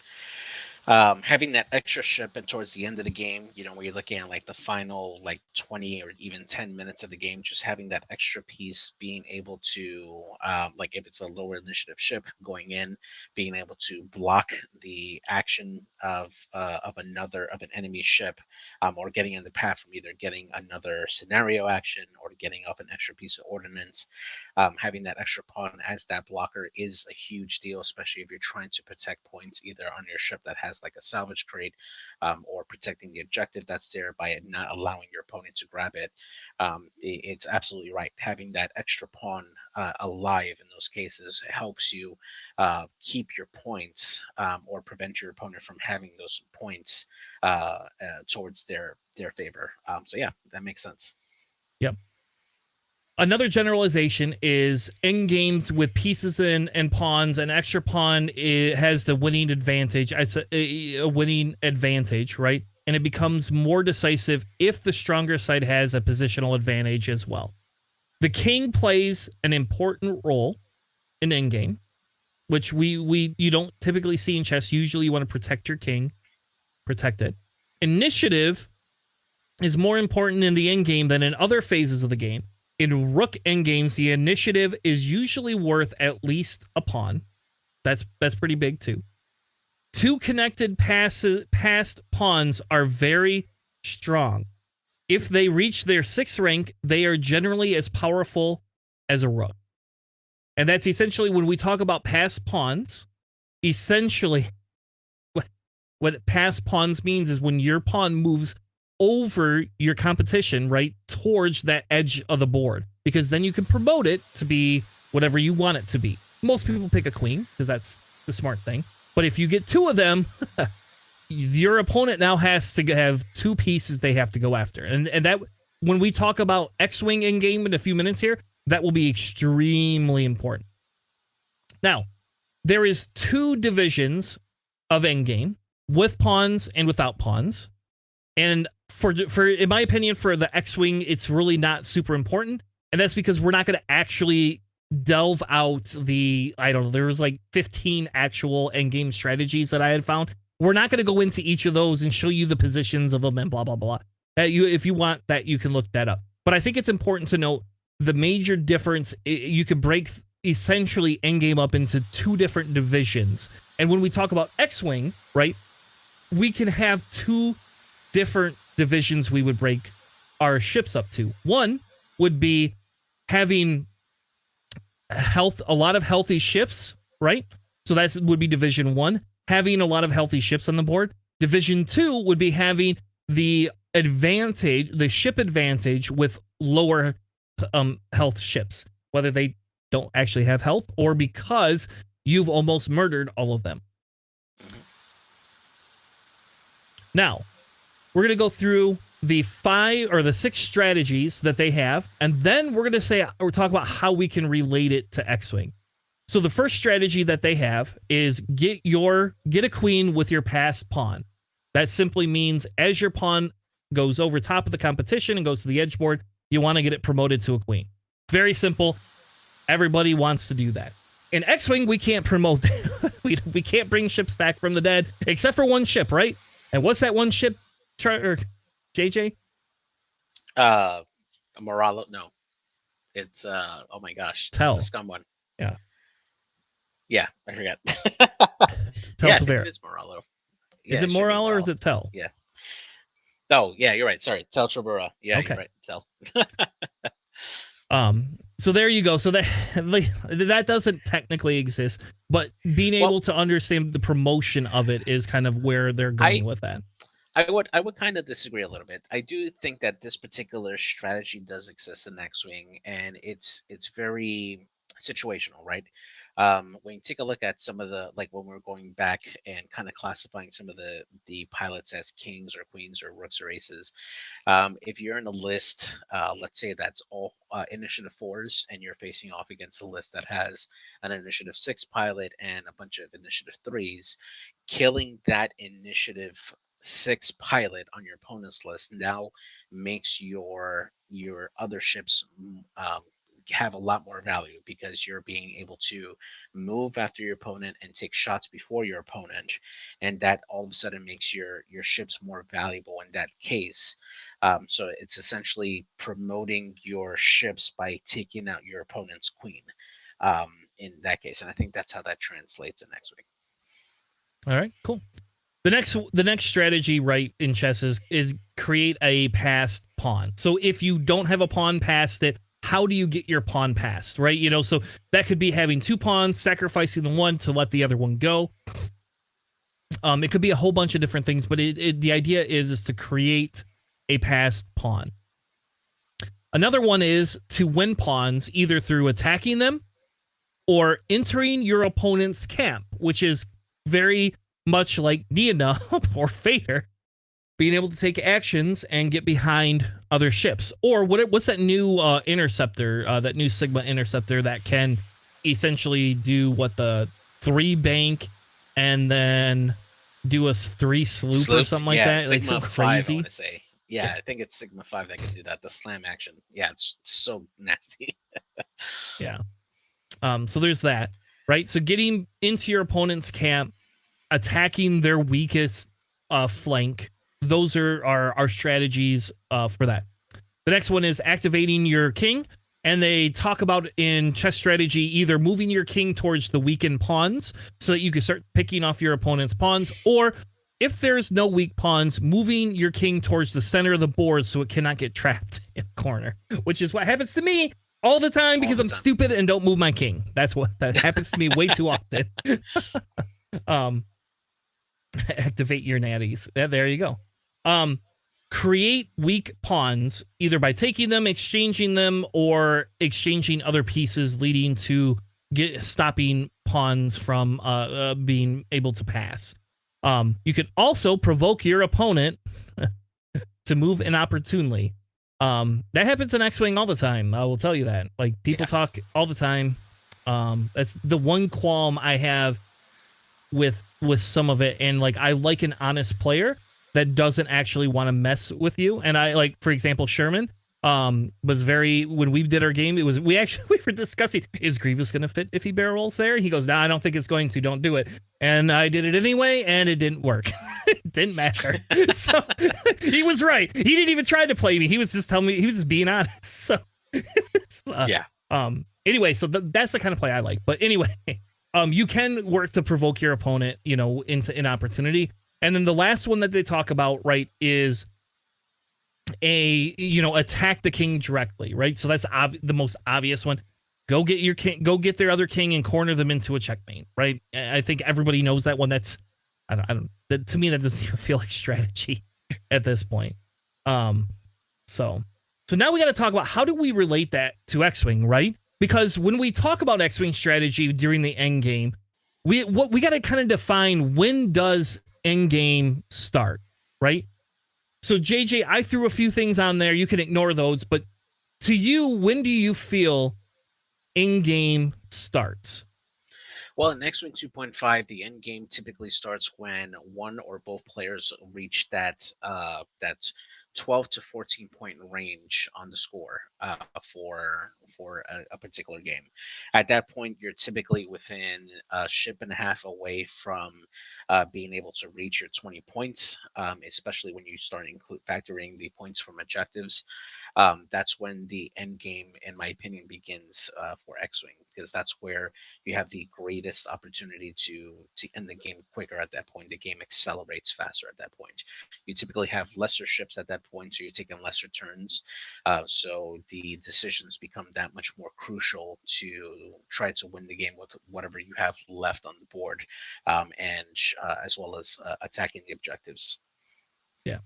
having that extra ship and towards the end of the game, where you're looking at the final 20 or even 10 minutes of the game, just having that extra piece, being able to if it's a lower initiative ship going in, being able to block the action of an enemy ship, or getting in the path from either getting another scenario action or getting off an extra piece of ordnance. Having that extra pawn as that blocker is a huge deal, especially if you're trying to protect points either on your ship that has a salvage crate, or protecting the objective that's there by not allowing your opponent to grab it. It's absolutely right. Having that extra pawn alive in those cases helps you keep your points, or prevent your opponent from having those points towards their favor. So yeah, that makes sense. Yep. Another generalization is end games with pieces and pawns. An extra pawn has the winning advantage. A winning advantage, right? And it becomes more decisive if the stronger side has a positional advantage as well. The king plays an important role in endgame, which you don't typically see in chess. Usually you want to protect your king, protect it. Initiative is more important in the endgame than in other phases of the game. In rook endgames, the initiative is usually worth at least a pawn. That's pretty big too. 2 connected passed pawns are very strong. If they reach their 6th rank, they are generally as powerful as a rook. And that's essentially when we talk about passed pawns, essentially what passed pawns means is when your pawn moves over your competition, right, towards that edge of the board, because then you can promote it to be whatever you want it to be. Most people pick a queen because that's the smart thing. But if you get 2 of them, your opponent now has to have 2 pieces they have to go after. And that, when we talk about X-Wing in game in a few minutes here, that will be extremely important. Now, there is 2 divisions of endgame. with pawns and without pawns. And for in my opinion, for the X-Wing, it's really not super important. And that's because we're not going to actually delve out I don't know, there was like 15 actual endgame strategies that I had found. We're not going to go into each of those and show you the positions of them and blah, blah, blah. If you want that, you can look that up. But I think it's important to note the major difference. You could break essentially endgame up into 2 different divisions. And when we talk about X-Wing, right, we can have 2 different divisions we would break our ships up to. One would be having a lot of healthy ships, right? So that would be Division 1, having a lot of healthy ships on the board. Division 2 would be having the ship advantage with lower health ships, whether they don't actually have health or because you've almost murdered all of them. Now, we're going to go through the 5 or the 6 strategies that they have, and then we're going to talk about how we can relate it to X-Wing. So the first strategy that they have is get a queen with your passed pawn. That simply means as your pawn goes over top of the competition and goes to the edge board, you want to get it promoted to a queen. Very simple. Everybody wants to do that. In X-Wing, we can't promote we can't bring ships back from the dead, except for one ship, right? And what's that one ship, JJ? Moralo? No, it's oh my gosh, Tell. It's a scum one. Yeah, I forgot. Tell yeah, I think it is Moralo. Yeah, is it Moralo or is it Tell? Yeah. Oh, yeah, you're right. Sorry, Tell Tribura. Yeah, okay. You're right. Tell. So there you go. So that doesn't technically exist, but being able to understand the promotion of it is kind of where they're going with that. I would kind of disagree a little bit. I do think that this particular strategy does exist in X-Wing, and it's very situational, right? When you take a look at some of the, like when we're going back and kind of classifying some of the pilots as kings or queens or rooks or aces, if you're in a list, let's say that's all initiative 4s, and you're facing off against a list that has an initiative 6 pilot and a bunch of initiative 3s, killing that initiative 6 pilot on your opponent's list now makes your other ships have a lot more value, because you're being able to move after your opponent and take shots before your opponent, and that all of a sudden makes your ships more valuable in that case. So it's essentially promoting your ships by taking out your opponent's queen in that case, and I think that's how that translates in X-Wing. All right, cool. The next strategy, right, in chess is create a passed pawn. So if you don't have a pawn past it, how do you get your pawn passed, right? You know, so that could be having 2 pawns, sacrificing the one to let the other one go. It could be a whole bunch of different things, but the idea is to create a passed pawn. Another one is to win pawns either through attacking them or entering your opponent's camp, which is very much like Nina or Vader, being able to take actions and get behind other ships. Or what's that new interceptor, that new Sigma interceptor that can essentially do the 3 bank and then do a 3 sloop or something like that? Sigma like so crazy. 5, I want to say. Yeah, I think it's Sigma 5 that can do that. The slam action. Yeah, it's so nasty. Yeah. So there's that, right? So getting into your opponent's camp, attacking their weakest flank. Those are our strategies for that. The next one is activating your king. And they talk about in chess strategy either moving your king towards the weakened pawns so that you can start picking off your opponent's pawns, or if there's no weak pawns, moving your king towards the center of the board so it cannot get trapped in a corner, which is what happens to me all the time because I'm stupid and don't move my king. That happens to me way too often. Activate your natties. There you go. Create weak pawns either by taking them, exchanging them, or exchanging other pieces, leading to stopping pawns from being able to pass. You can also provoke your opponent to move inopportunely. That happens in X-Wing all the time. I will tell you that. Like, people talk all the time. That's the one qualm I have with some of it, and like I like an honest player that doesn't actually want to mess with you. And I like, for example, Sherman was very, when we did our game, we were discussing, is Grievous going to fit if he barrel rolls there? He goes, nah, I don't think it's going to, don't do it. And I did it anyway, and it didn't work. It didn't matter. So he was right. He didn't even try to play me. He was just telling me, he was just being honest. So yeah. Anyway, so that's the kind of play I like. But anyway, you can work to provoke your opponent, you know, into an opportunity. And then the last one that they talk about, right, is attack the king directly, right? So that's the most obvious one. Go get your king, go get their other king and corner them into a checkmate, right? I think everybody knows that one. That's, I don't to me, that doesn't even feel like strategy at this point. So now we got to talk about how do we relate that to X-Wing, right? Because when we talk about X-Wing strategy during the end game, we got to kind of define, when does end game start, right? So JJ, I threw a few things on there. You can ignore those, but to you, when do you feel end game starts? Well, in X-Wing 2.5, the end game typically starts when one or both players reach that 12 to 14 point range on the score for a particular game. At that point, you're typically within a ship and a half away from being able to reach your 20 points, especially when you start factoring the points from objectives. That's when the end game, in my opinion, begins for X-Wing, because that's where you have the greatest opportunity to end the game quicker. At that point, the game accelerates faster at that point. You typically have lesser ships at that point, so you're taking lesser turns. So the decisions become that much more crucial to try to win the game with whatever you have left on the board, and as well as attacking the objectives. Yeah.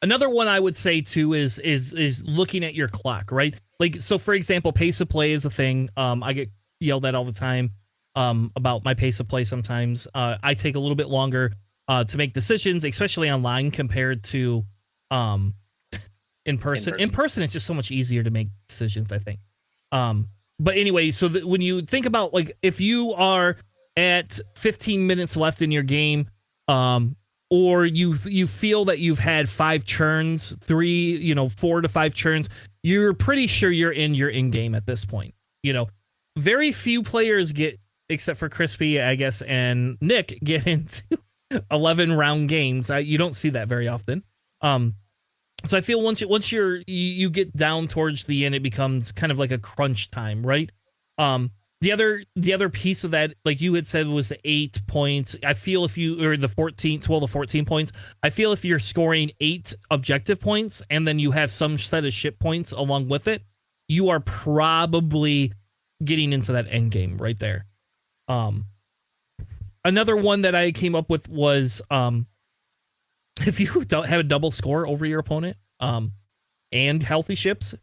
Another one I would say too is looking at your clock, right? Like, so for example, pace of play is a thing. I get yelled at all the time about my pace of play sometimes. I take a little bit longer to make decisions, especially online compared to in person. In person, it's just so much easier to make decisions, I think. But anyway, so when you think about, like, if you are at 15 minutes left in your game, or you feel that you've had 5 churns, 4 to 5 churns, you're pretty sure you're in your in-game at this point. You know, very few players get, except for Crispy, I guess, and Nick, get into 11-round games. You don't see that very often. So I feel once you get down towards the end, it becomes kind of like a crunch time, right? The other piece of that, like you had said, was the 8 points. I feel if you, or the 12 to 14 points, I feel if you're scoring 8 objective points and then you have some set of ship points along with it, you are probably getting into that end game right there. Another one that I came up with was if you don't have a double score over your opponent and healthy ships,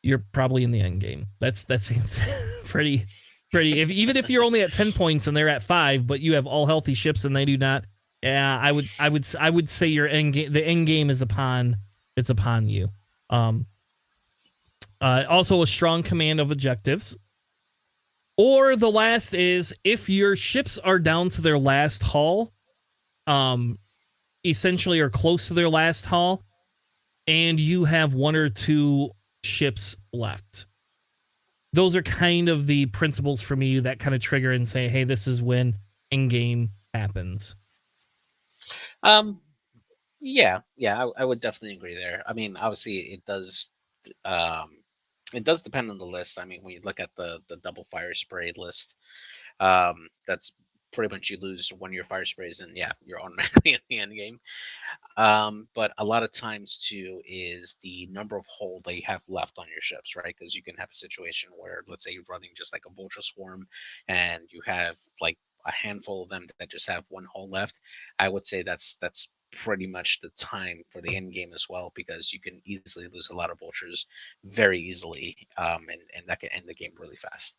you're probably in the end game. That seems pretty. Even if you're only at 10 points and they're at 5, but you have all healthy ships and they do not, I would say your end game. The end game is upon you. Also a strong command of objectives. Or the last is if your ships are down to their last haul, essentially are close to their last haul, and you have 1 or 2 ships left. Those are kind of the principles for me that kind of trigger and say, hey, this is when in-game happens. Yeah, I would definitely agree there. I mean, obviously it does depend on the list. I mean, when you look at the double fire spray list, that's pretty much you lose one of your fire sprays and yeah, you're automatically in the end game. But a lot of times too is the number of hull that you have left on your ships, right? Because you can have a situation where, let's say you're running just like a vulture swarm and you have like a handful of them that just have 1 hull left. I would say that's pretty much the time for the end game as well, because you can easily lose a lot of vultures very easily, and that can end the game really fast.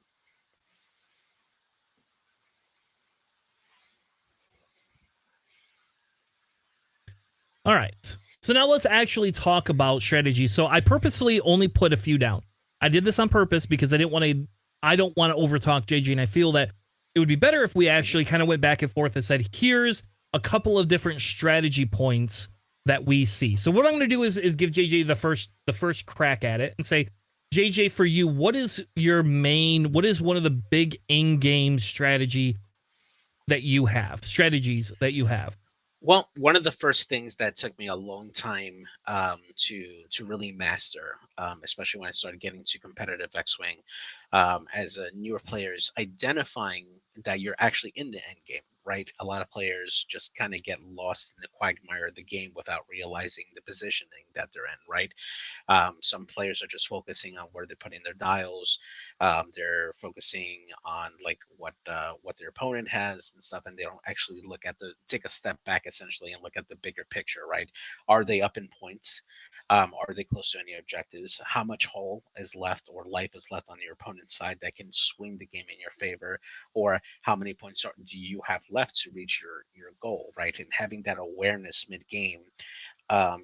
All right. So now let's actually talk about strategy. So I purposely only put a few down. I did this on purpose because I don't want to overtalk JJ, and I feel that it would be better if we actually kind of went back and forth and said, here's a couple of different strategy points that we see. So what I'm going to do is give JJ the first crack at it and say, JJ, for you, what is one of the big in-game strategies that you have? Well, one of the first things that took me a long time to really master, especially when I started getting to competitive X-Wing, as a newer player, is identifying that you're actually in the end game, right? A lot of players just kind of get lost in the quagmire of the game without realizing the positioning that they're in, right? Some players are just focusing on where they're putting their dials. They're focusing on like what their opponent has and stuff, and they don't actually take a step back essentially and look at the bigger picture, right? Are they up in points? Are they close to any objectives? How much hull is left or life is left on your opponent's side that can swing the game in your favor? Or how many points do you have left to reach your goal, right? And having that awareness mid-game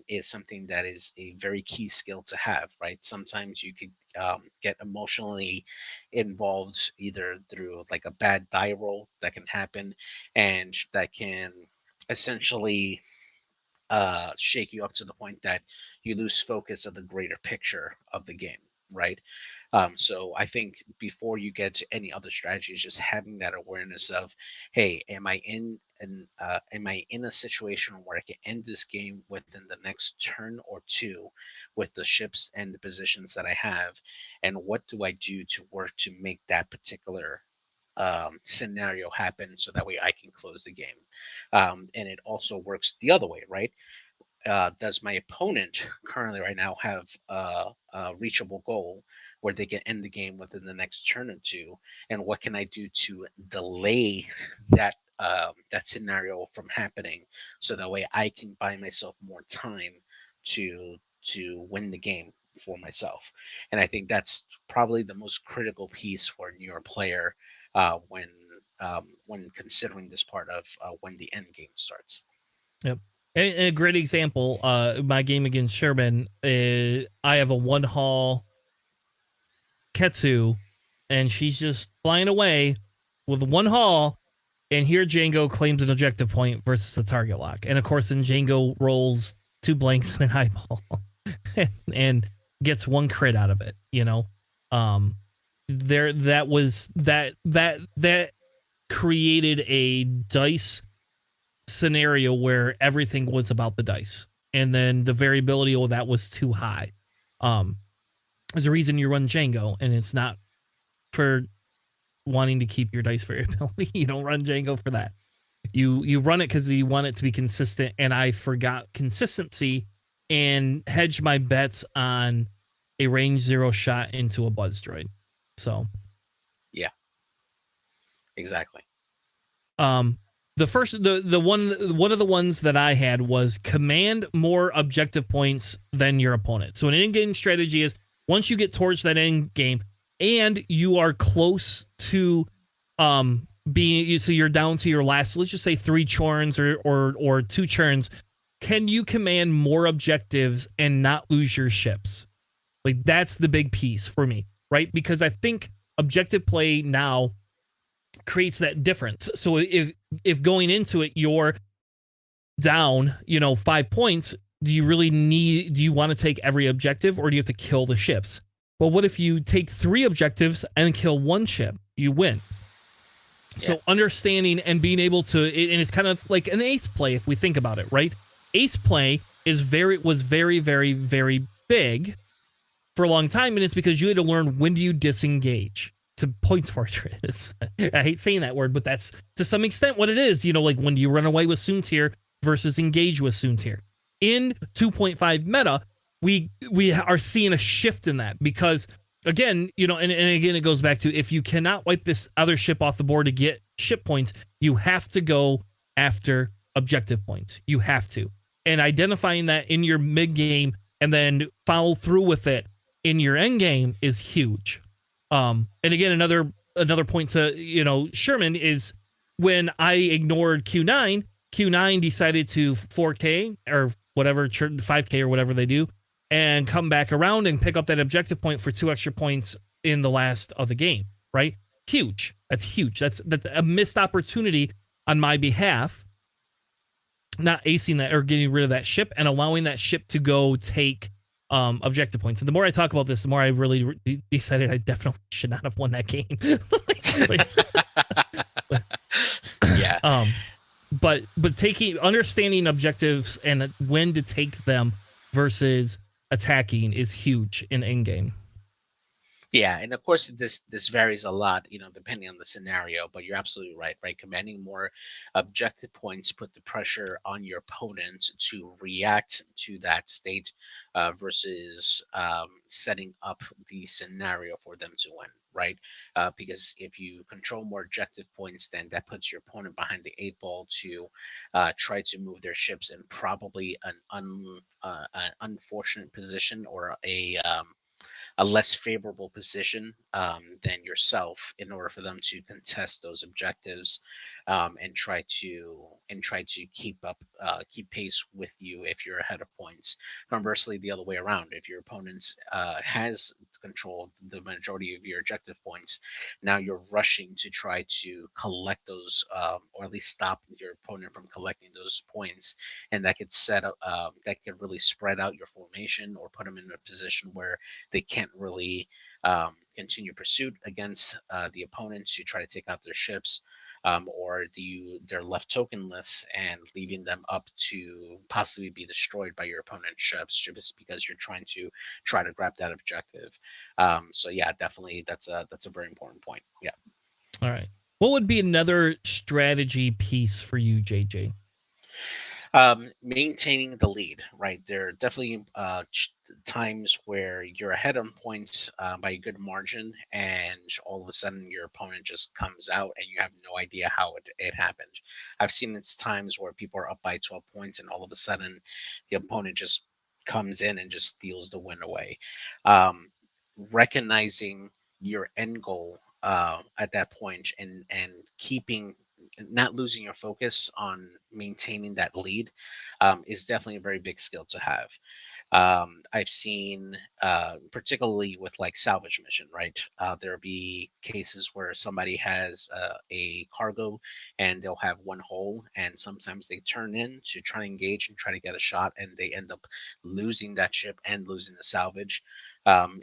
is something that is a very key skill to have, right? Sometimes you could get emotionally involved either through like a bad die roll that can happen, and that can essentially shake you up to the point that you lose focus of the greater picture of the game, right? So I think before you get to any other strategies, just having that awareness of, hey, am I in a situation where I can end this game within the next turn or two with the ships and the positions that I have, and what do I do to work to make that particular scenario happen so that way I can close the game. And it also works the other way, right? Does my opponent currently right now have a reachable goal where they can end the game within the next turn or two? And what can I do to delay that scenario from happening so that way I can buy myself more time to win the game for myself? And I think that's probably the most critical piece for a newer player when considering this part of when the end game starts. Yep. A great example, my game against Sherman, I have a one hull Ketsu, and she's just flying away with one hull, and here Django claims an objective point versus a target lock. And of course, then Django rolls 2 blanks and an eyeball and gets 1 crit out of it, that created a dice scenario where everything was about the dice, and then the variability of that was too high. There's a reason you run Django, and it's not for wanting to keep your dice variability. You don't run Django for that. You run it because you want it to be consistent, and I forgot consistency and hedged my bets on a range 0 shot into a buzz droid. So yeah, exactly. One of the ones that I had was command more objective points than your opponent. So an in-game strategy is once you get towards that end game and you are close to so you're down to your last, let's just say 3 churns or 2 churns, can you command more objectives and not lose your ships? Like, that's the big piece for me, right? Because I think objective play now creates that difference. So if going into it you're down 5 points, do you want to take every objective, or do you have to kill the ships? Well, what if you take 3 objectives and kill 1 ship? You win. Yeah. So understanding and being able to, and it's kind of like an ace play if we think about it, right? Ace play was very, very, very big for a long time, and it's because you had to learn when do you disengage. To points fortress. I hate saying that word, but that's to some extent what it is. Like when do you run away with Soontir versus engage with Soontir. In 2.5 meta, we are seeing a shift in that because again, and again it goes back to if you cannot wipe this other ship off the board to get ship points, you have to go after objective points. You have to. And identifying that in your mid game and then follow through with it in your end game is huge. And again, another point to, Sherman is when I ignored Q9 decided to 4K or whatever, 5K or whatever they do, and come back around and pick up that objective point for 2 extra points in the last of the game, right? huge. That's huge. That's a missed opportunity on my behalf, not acing that or getting rid of that ship and allowing that ship to go take objective points. And the more I talk about this, the more I really decided I definitely should not have won that game. Yeah. But understanding objectives and when to take them versus attacking is huge in endgame. Yeah, and of course this varies a lot, depending on the scenario. But you're absolutely right. Right, commanding more objective points put the pressure on your opponent to react to that state versus setting up the scenario for them to win. Right, because if you control more objective points, then that puts your opponent behind the 8 ball to try to move their ships in probably an unfortunate position or a less favorable position than yourself in order for them to contest those objectives and try to keep pace with you if you're ahead of points. Conversely, the other way around, if your opponent has control of the majority of your objective points, now you're rushing to try to collect those or at least stop your opponent from collecting those points, and that could that could really spread out your formation or put them in a position where they can't really continue pursuit against the opponents who try to take out their ships, or they're left tokenless and leaving them up to possibly be destroyed by your opponent's ships just because you're trying to grab that objective. So yeah, definitely that's a very important point. Yeah. All right. What would be another strategy piece for you, JJ? Maintaining the lead, right? There are definitely times where you're ahead on points by a good margin, and all of a sudden your opponent just comes out and you have no idea how it happened. I've seen it's times where people are up by 12 points and all of a sudden the opponent just comes in and just steals the win away. Recognizing your end goal at that point and not losing your focus on maintaining that lead is definitely a very big skill to have. I've seen, particularly with like salvage mission, right? There'll be cases where somebody has a cargo and they'll have one hull, and sometimes they turn in to try to engage and try to get a shot, and they end up losing that ship and losing the salvage.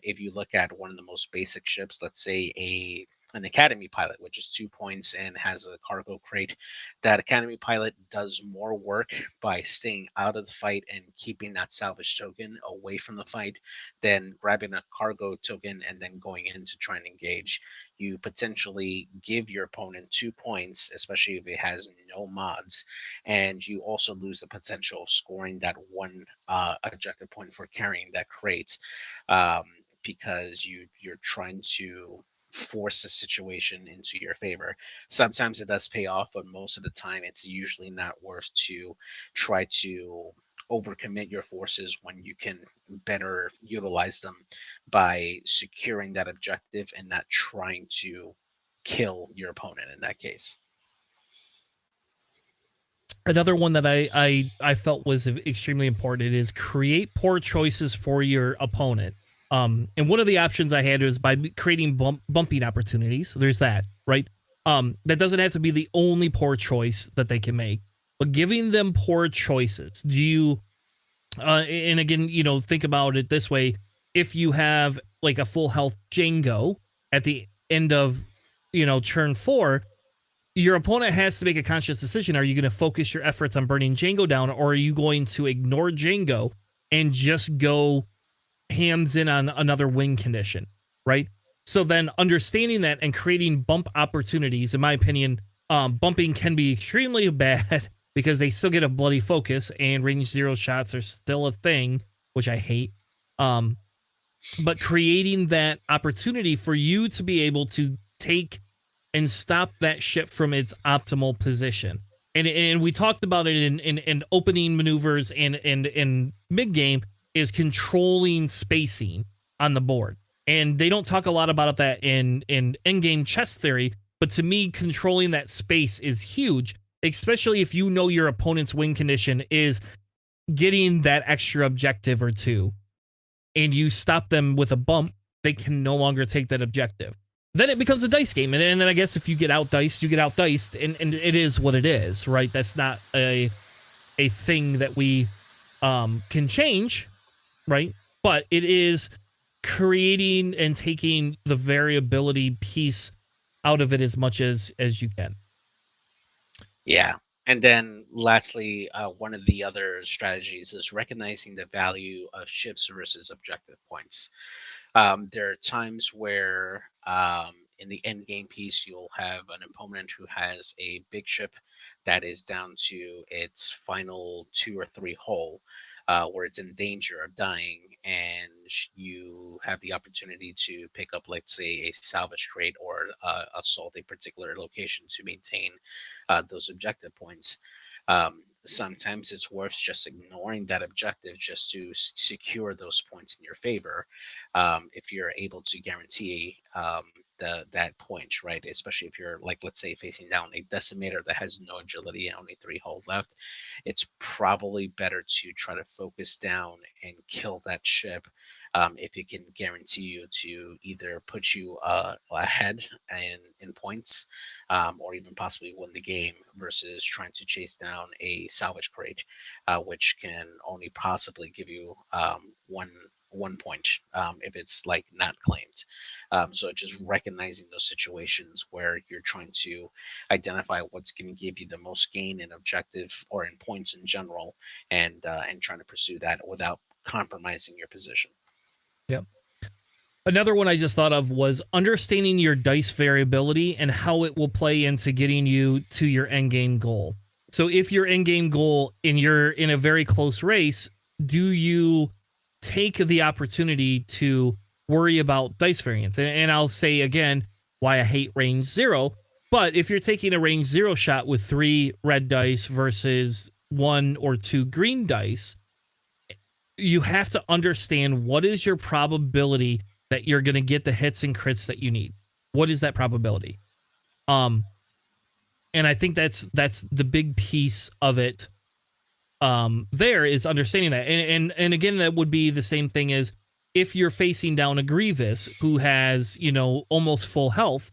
If you look at one of the most basic ships, let's say an academy pilot, which is 2 points and has a cargo crate, that academy pilot does more work by staying out of the fight and keeping that salvage token away from the fight than grabbing a cargo token and then going in to try and engage. You potentially give your opponent 2 points, especially if it has no mods, and you also lose the potential of scoring that one objective point for carrying that crate, because you're trying to force the situation into your favor. Sometimes it does pay off, but most of the time it's usually not worth to try to overcommit your forces when you can better utilize them by securing that objective and not trying to kill your opponent in that case. Another one that I felt was extremely important is create poor choices for your opponent. And one of the options I had was by creating bumping opportunities. So there's that, right? That doesn't have to be the only poor choice that they can make, but giving them poor choices. Do you, and again, think about it this way. If you have like a full health Django at the end of, turn 4, your opponent has to make a conscious decision. Are you going to focus your efforts on burning Django down, or are you going to ignore Django and just go hands in on another win condition, right? So then understanding that and creating bump opportunities, in my opinion, bumping can be extremely bad because they still get a bloody focus and range 0 shots are still a thing, which I hate. But creating that opportunity for you to be able to take and stop that ship from its optimal position. And we talked about it in opening maneuvers and mid-game, is controlling spacing on the board. And they don't talk a lot about that in endgame chess theory, but to me, controlling that space is huge, especially if you know your opponent's win condition is getting that extra objective or two, and you stop them with a bump, they can no longer take that objective. then it becomes a dice game. And then I guess if you get outdiced, you get outdiced, and it is what it is, right? That's not a thing that we can change, right? But it is creating and taking the variability piece out of it as much as you can. Yeah. And then lastly, one of the other strategies is recognizing the value of ships versus objective points. There are times where in the end game piece, you'll have an opponent who has a big ship that is down to its final 2 or 3 hull, where it's in danger of dying, and you have the opportunity to pick up, let's say, a salvage crate or assault a particular location to maintain those objective points. Sometimes it's worth just ignoring that objective just to secure those points in your favor, if you're able to guarantee that point, right? Especially if you're, like, let's say, facing down a decimator that has no agility and only 3 hull left. It's probably better to try to focus down and kill that ship, if it can guarantee you to either put you ahead in points, or even possibly win the game, versus trying to chase down a salvage crate, which can only possibly give you one point, if it's like not claimed. So just recognizing those situations where you're trying to identify what's going to give you the most gain in objective or in points in general, and trying to pursue that without compromising your position. Yep. Another one I just thought of was understanding your dice variability and how it will play into getting you to your endgame goal. So if your endgame goal and you're in a very close race, do you take the opportunity to worry about dice variance? And I'll say again why I hate range 0. But if you're taking a range 0 shot with 3 red dice versus 1 or 2 green dice, you have to understand what is your probability that you're going to get the hits and crits that you need. What is that probability? And I think that's the big piece of it. There is understanding that, and again, that would be the same thing as if you're facing down a Grievous who has, almost full health.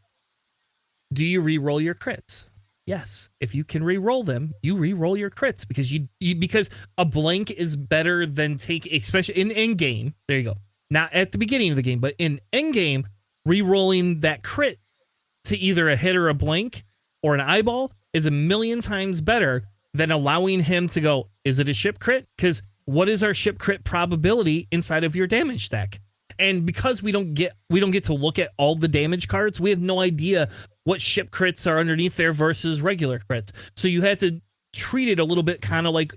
Do you re-roll your crits? Yes. If you can re-roll them, you re-roll your crits because because a blank is better than especially in endgame. There you go. Not at the beginning of the game, but in endgame, re-rolling that crit to either a hit or a blank or an eyeball is a million times better than allowing him to go, is it a ship crit? Because what is our ship crit probability inside of your damage stack? And because we don't get to look at all the damage cards, we have no idea what ship crits are underneath there versus regular crits. So you had to treat it a little bit kind of like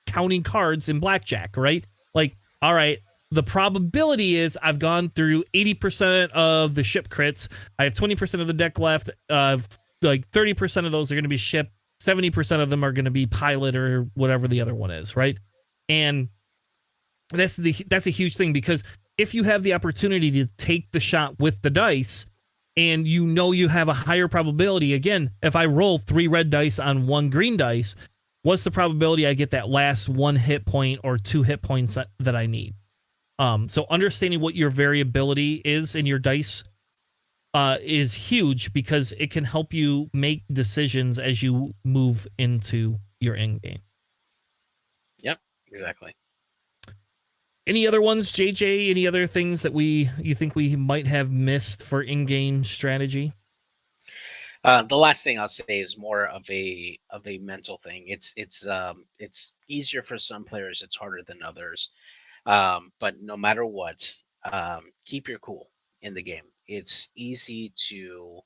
counting cards in blackjack, right? Like, all right, the probability is I've gone through 80% of the ship crits. I have 20% of the deck left. Like 30% of those are going to be ship. 70% of them are going to be pilot or whatever the other one is, right? And that's a huge thing, because if you have the opportunity to take the shot with the dice and you have a higher probability, again, if I roll 3 red dice on 1 green dice, what's the probability I get that last 1 hit point or 2 hit points that I need? So understanding what your variability is in your dice is huge, because it can help you make decisions as you move into your end game. Yep, exactly. Any other ones, JJ? Any other things that you think we might have missed for in-game strategy? The last thing I'll say is more of a mental thing. It's easier for some players. It's harder than others. But no matter what, keep your cool in the game. It's easy to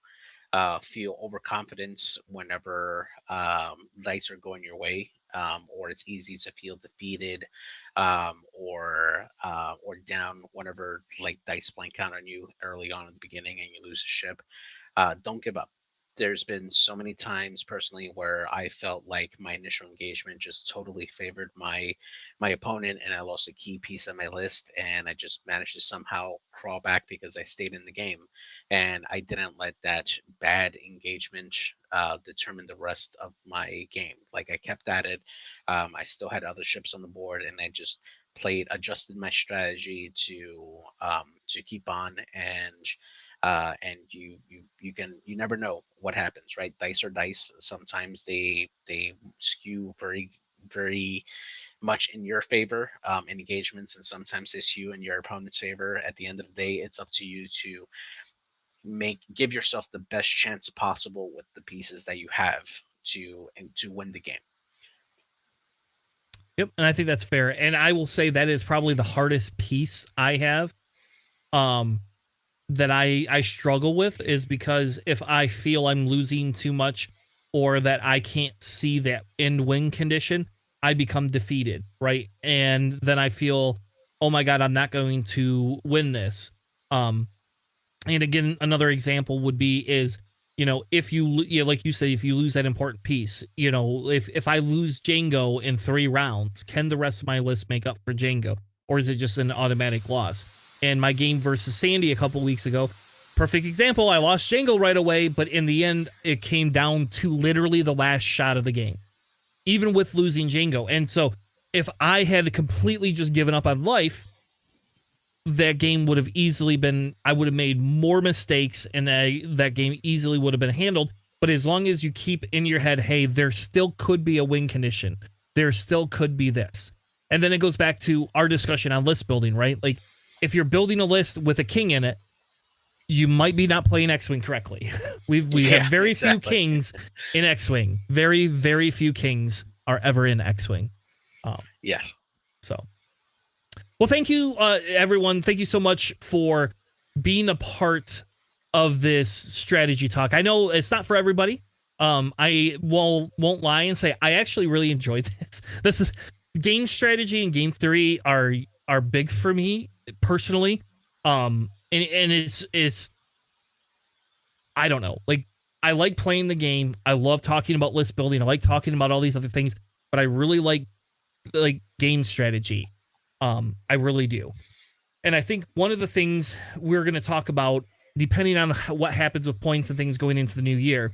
feel overconfidence whenever dice are going your way, or it's easy to feel defeated, or down whenever, like, dice blank out on you early on at the beginning and you lose a ship. Don't give up. There's been so many times personally where I felt like my initial engagement just totally favored my opponent, and I lost a key piece of my list, and I just managed to somehow crawl back because I stayed in the game, and I didn't let that bad engagement determine the rest of my game. Like, I kept at it. I still had other ships on the board, and I just adjusted my strategy to keep on, and and you never know what happens, right? Dice are dice. Sometimes they skew very much in your favor in engagements, and sometimes they skew in your opponent's favor. At the end of the day, it's up to you to give yourself the best chance possible with the pieces that you have to win the game. Yep, and I think that's fair. And I will say that is probably the hardest piece I have, that I struggle with, is because if I feel I'm losing too much or that I can't see that end win condition, I become defeated, right? And then I feel, oh my God, I'm not going to win this. And again, another example would be is, if you, like you say, if you lose that important piece, if I lose Django in 3 rounds, can the rest of my list make up for Django? Or is it just an automatic loss? And my game versus Sandy a couple weeks ago, perfect example, I lost Django right away, but in the end, it came down to literally the last shot of the game, even with losing Django. And so if I had completely just given up on life, that game would have easily been, I would have made more mistakes, and that game easily would have been handled. But as long as you keep in your head, hey, there still could be a win condition. There still could be this. And then it goes back to our discussion on list building, right? Like, if you're building a list with a king in it, you might be not playing X-Wing correctly. We have very few kings in X-Wing. Very, very few kings are ever in X-Wing. Yes. So. Well, thank you, everyone. Thank you so much for being a part of this strategy talk. I know it's not for everybody. I won't lie and say I actually really enjoyed this. This is game strategy and game theory are big for me personally. And it's I don't know. Like, I like playing the game. I love talking about list building. I like talking about all these other things, but I really like game strategy. I really do. And I think one of the things we're going to talk about, depending on what happens with points and things going into the new year,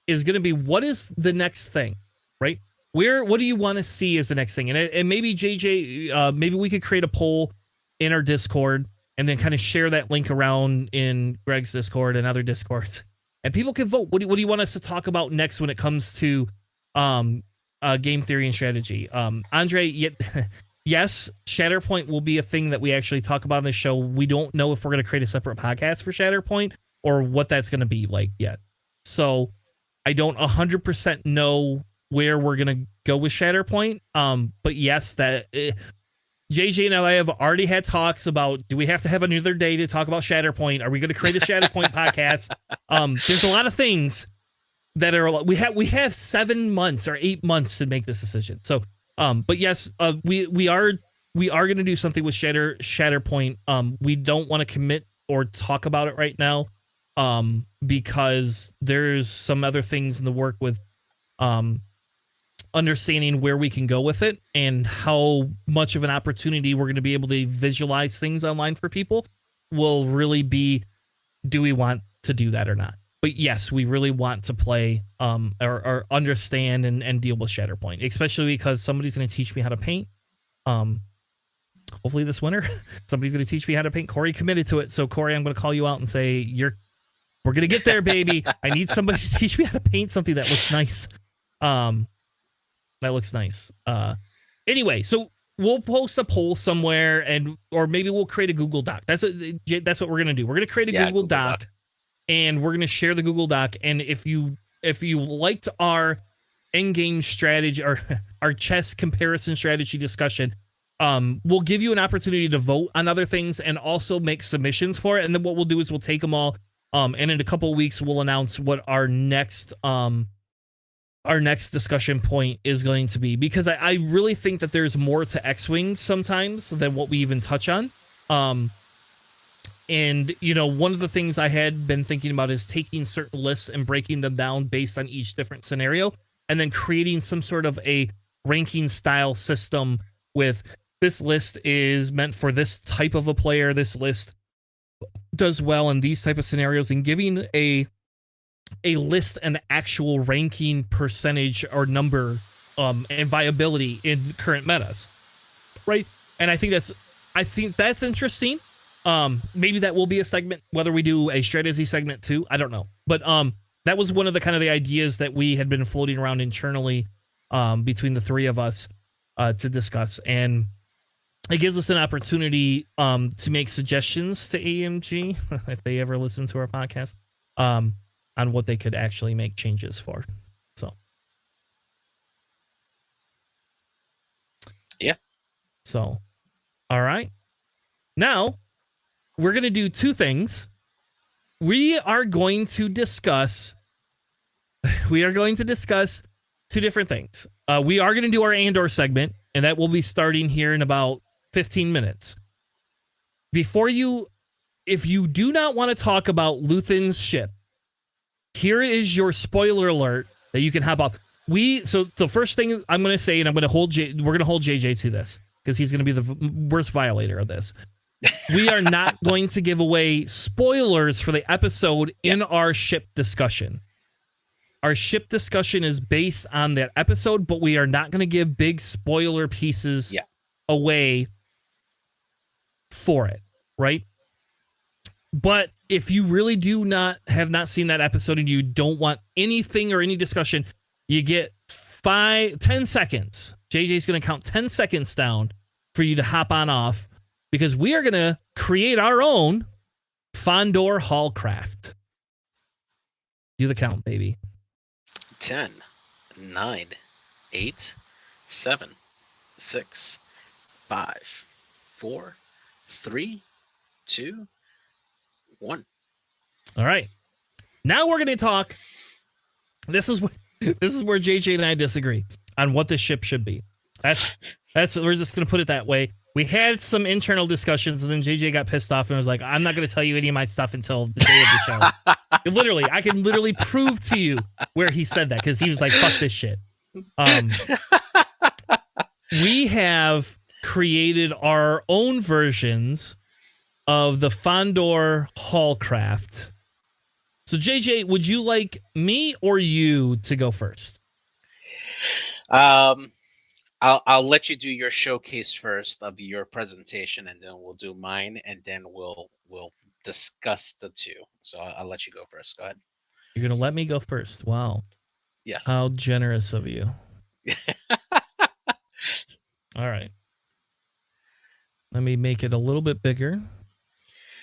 is going to be, what is the next thing, right? What do you want to see as the next thing? And maybe JJ, maybe we could create a poll in our Discord and then kind of share that link around in Greg's Discord and other Discords, and people can vote. What do you want us to talk about next when it comes to game theory and strategy? Andre, yes, Shatterpoint will be a thing that we actually talk about on this show. We don't know if we're going to create a separate podcast for Shatterpoint or what that's going to be like yet. So I don't 100% know where we're going to go with Shatterpoint. But yes, JJ and I have already had talks about, do we have to have another day to talk about Shatterpoint? Are we going to create a Shatterpoint podcast? There's a lot of things that are, we have 7 months or 8 months to make this decision. So, but yes, we are going to do something with Shatterpoint. We don't want to commit or talk about it right now, because there's some other things in the work with, understanding where we can go with it and how much of an opportunity we're going to be able to visualize things online for people will really be, do we want to do that or not? But yes, we really want to play or understand and deal with Shatterpoint, especially because somebody's going to teach me how to paint. Hopefully this winter, somebody's going to teach me how to paint. Corey committed to it. So Corey, I'm going to call you out and say, we're going to get there, baby. I need somebody to teach me how to paint something that looks nice. That looks nice. Anyway, so we'll post a poll somewhere, or maybe we'll create a Google Doc. That's what we're gonna do. We're gonna create a Google Doc, and we're gonna share the Google Doc. And if you liked our endgame strategy or our chess comparison strategy discussion, we'll give you an opportunity to vote on other things and also make submissions for it. And then what we'll do is we'll take them all, and in a couple of weeks we'll announce what our next discussion point is going to be, because I really think that there's more to X-Wing sometimes than what we even touch on. And, one of the things I had been thinking about is taking certain lists and breaking them down based on each different scenario, and then creating some sort of a ranking style system with, this list is meant for this type of a player, this list does well in these type of scenarios, and giving a list an actual ranking percentage or number and viability in current metas, right? And I think that's interesting. Maybe that will be a segment, whether we do a strategy segment too, I don't know. But that was one of the kind of the ideas that we had been floating around internally between the three of us to discuss. And it gives us an opportunity to make suggestions to AMG if they ever listen to our podcast on what they could actually make changes for. So, yeah. So, all right. Now, we're going to do two things. We are going to discuss two different things. We are going to do our Andor segment, and that will be starting here in about 15 minutes. If you do not want to talk about Luthen's ship, here is your spoiler alert that you can hop off. So the first thing I'm going to say, and we're going to hold JJ to this because he's going to be the worst violator of this. We are not going to give away spoilers for the episode in our ship discussion. Our ship discussion is based on that episode, but we are not going to give big spoiler pieces away for it, right? But if you really have not seen that episode and you don't want anything or any discussion, you get 10 seconds. JJ's going to count 10 seconds down for you to hop on off, because we are going to create our own Fondor Haulcraft. Do the count, baby. 10, 9, 8, 7, 6, 5, 4, 3, 2, 1. All right. Now we're going to talk. This is where JJ and I disagree on what the ship should be. We're just going to put it that way. We had some internal discussions, and then JJ got pissed off and was like, I'm not going to tell you any of my stuff until the day of the show. I can literally prove to you where he said that, because he was like, fuck this shit. We have created our own versions of the Fondor Haulcraft. So, JJ, would you like me or you to go first? I'll let you do your showcase first of your presentation, and then we'll do mine, and then we'll discuss the two. So I'll let you go first. Go ahead. You're gonna let me go first? Wow. Yes. How generous of you. All right. Let me make it a little bit bigger.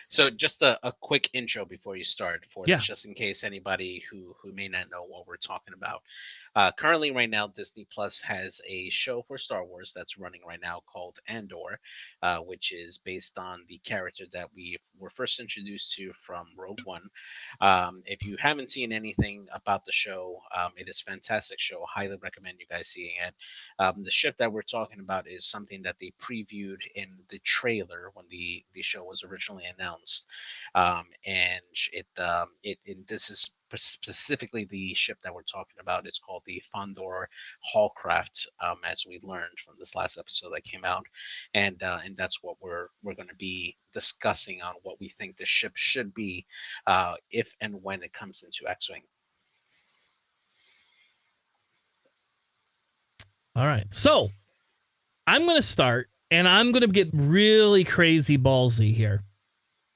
So just a quick intro before you start, just in case anybody who may not know what we're talking about. Currently, right now, Disney Plus has a show for Star Wars that's running right now called Andor, which is based on the character that we were first introduced to from Rogue One. If you haven't seen anything about the show, it is a fantastic show. Highly recommend you guys seeing it. The ship that we're talking about is something that they previewed in the trailer when the show was originally announced, and this is specifically the ship that we're talking about. It's called the Fondor Haulcraft, as we learned from this last episode that came out, and that's what we're going to be discussing on what we think the ship should be, if and when it comes into X-Wing. All right, so I'm going to start, and I'm going to get really crazy ballsy here,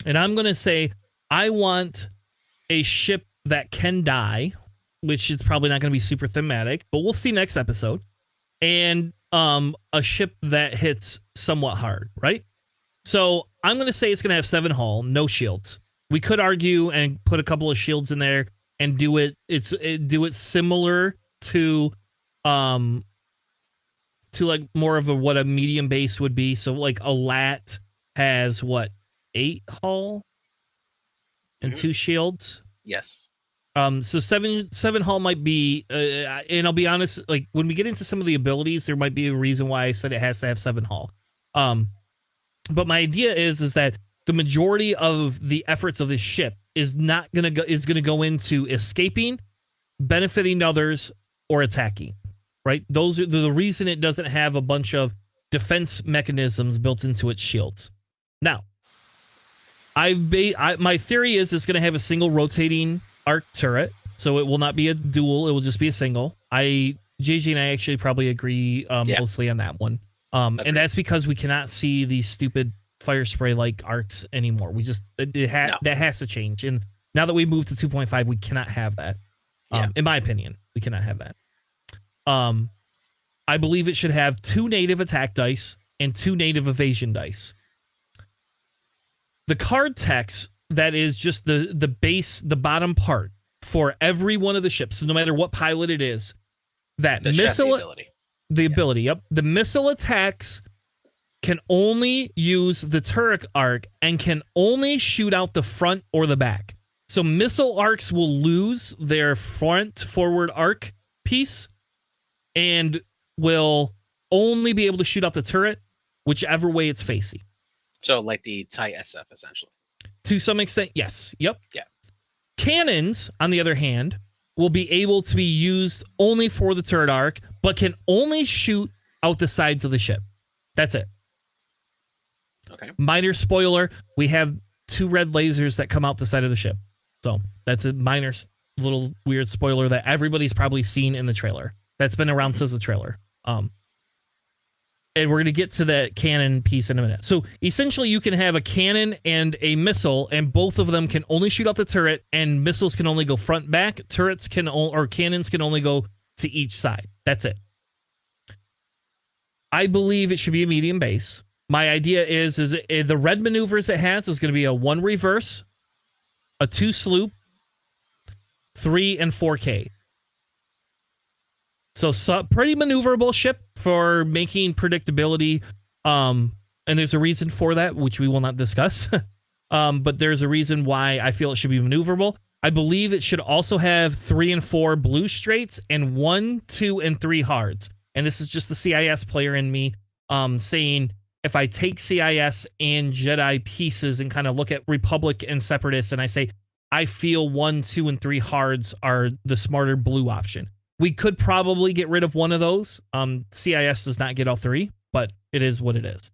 and I'm going to say I want a ship that can die, which is probably not going to be super thematic, but we'll see next episode, and a ship that hits somewhat hard, right? So I'm going to say it's going to have 7 hull, no shields. We could argue and put a couple of shields in there and do it similar to like more of what a medium base would be. So like a LAT has 8 hull and 2 shields. Yes. So 7 hull might be, and I'll be honest, like when we get into some of the abilities, there might be a reason why I said it has to have 7 hull. But my idea is that the majority of the efforts of this ship is gonna go into escaping, benefiting others, or attacking. Right? Those are the reason it doesn't have a bunch of defense mechanisms built into its shields. Now, my theory is it's going to have a single rotating arc turret, so it will not be a dual. It will just be a single. JJ and I actually probably agree mostly on that one. And that's because we cannot see these stupid fire spray like arcs anymore. We just No. that has to change. And now that we moved to 2.5, we cannot have that. Yeah. In my opinion, we cannot have that. I believe it should have 2 native attack dice and 2 native evasion dice. The card text that is just the base, the bottom part for every one of the ships, so no matter what pilot it is, that The missile chassis ability. the ability, yep. The missile attacks can only use the turret arc and can only shoot out the front or the back. So missile arcs will lose their front forward arc piece and will only be able to shoot out the turret, whichever way it's facing. So like the TIE SF, essentially. To some extent, yes. Yep. Yeah. Cannons, on the other hand, will be able to be used only for the turret arc, but can only shoot out the sides of the ship. That's it. Okay. Minor spoiler, we have 2 red lasers that come out the side of the ship. So that's a minor little weird spoiler that everybody's probably seen in the trailer. That's been around since the trailer. And we're going to get to that cannon piece in a minute. So essentially you can have a cannon and a missile, and both of them can only shoot out the turret, and missiles can only go front back. Turrets can or cannons can only go to each side. That's it. I believe it should be a medium base. My idea is the red maneuvers it has is going to be a 1 reverse, a 2 sloop, 3 and 4K. So pretty maneuverable ship for making predictability. And there's a reason for that, which we will not discuss. But there's a reason why I feel it should be maneuverable. I believe it should also have 3 and 4 blue straights and 1, 2, and 3 hards. And this is just the CIS player in me saying, if I take CIS and Jedi pieces and kind of look at Republic and Separatists, and I say, I feel 1, 2, and 3 hards are the smarter blue option. We could probably get rid of one of those. CIS does not get all 3, but it is what it is.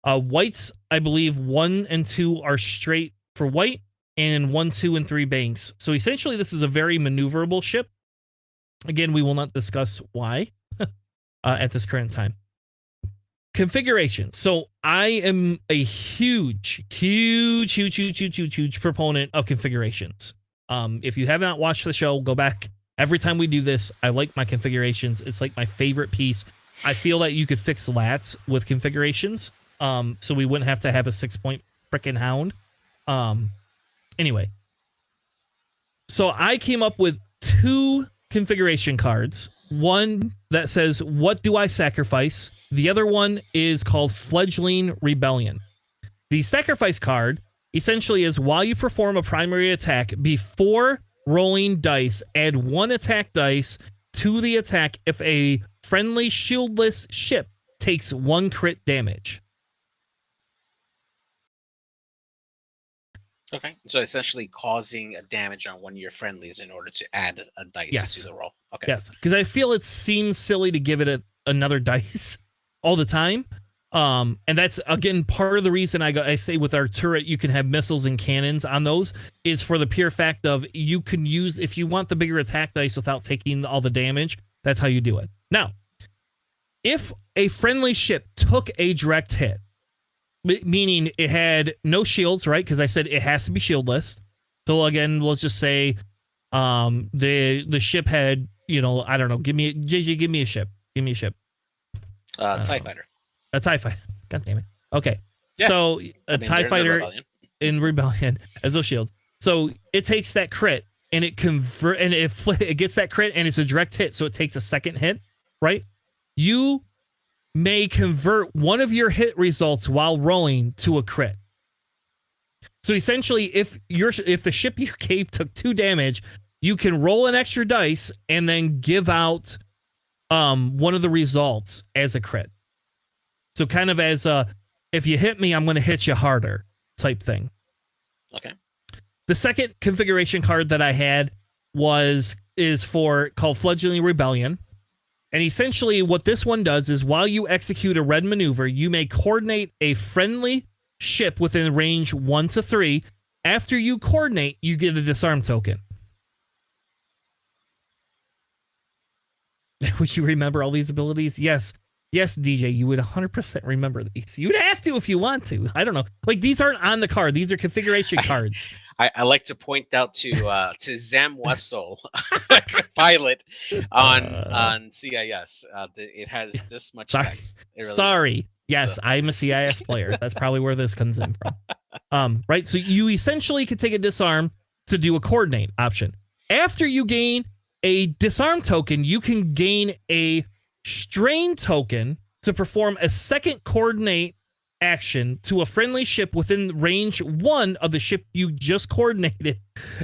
Whites, I believe 1 and 2 are straight for white, and 1, 2, and 3 banks. So essentially, this is a very maneuverable ship. Again, we will not discuss why at this current time. Configuration. So I am a huge proponent of configurations. If you have not watched the show, go back. Every time we do this, I like my configurations. It's like my favorite piece. I feel that you could fix lats with configurations, so we wouldn't have to have a 6-point frickin' hound. Anyway, so I came up with 2 configuration cards. One that says, what do I sacrifice? The other one is called Fledgling Rebellion. The sacrifice card essentially is, while you perform a primary attack, before rolling dice, add 1 attack dice to the attack if a friendly shieldless ship takes 1 crit damage. Okay. So essentially causing a damage on one of your friendlies in order to add a dice to the roll. Okay. Yes, because I feel it seems silly to give it another dice all the time. And that's, again, part of the reason I say with our turret, you can have missiles and cannons on those, is for the pure fact of you can use, if you want the bigger attack dice without taking all the damage, that's how you do it. Now, if a friendly ship took a direct hit, meaning it had no shields, right? Because I said it has to be shieldless. So again, let's just say the ship had, I don't know, give me a ship. Give me a ship. TIE fighter. A TIE fighter. God damn it. Okay. Yeah. So TIE fighter in Rebellion as those shields. So it takes that crit and it gets that crit and it's a direct hit. So it takes a second hit, right? You may convert one of your hit results while rolling to a crit. So essentially, if the ship you gave took 2 damage, you can roll an extra dice and then give out one of the results as a crit. So kind of as if you hit me, I'm going to hit you harder type thing. Okay. The second configuration card that I had is called Fledgling Rebellion. And essentially what this one does is, while you execute a red maneuver, you may coordinate a friendly ship within range 1 to 3. After you coordinate, you get a disarm token. Would you remember all these abilities? Yes. Yes, DJ, you would 100% remember these. You'd have to if you want to. I don't know. Like, these aren't on the card. These are configuration cards. I like to point out to Zam Wessel, pilot on CIS. It has this much text. It really does. Yes, so. I'm a CIS player. That's probably where this comes in from. Right. So you essentially could take a disarm to do a coordinate option. After you gain a disarm token, you can gain a strain token to perform a second coordinate action to a friendly ship within range 1 of the ship you just coordinated,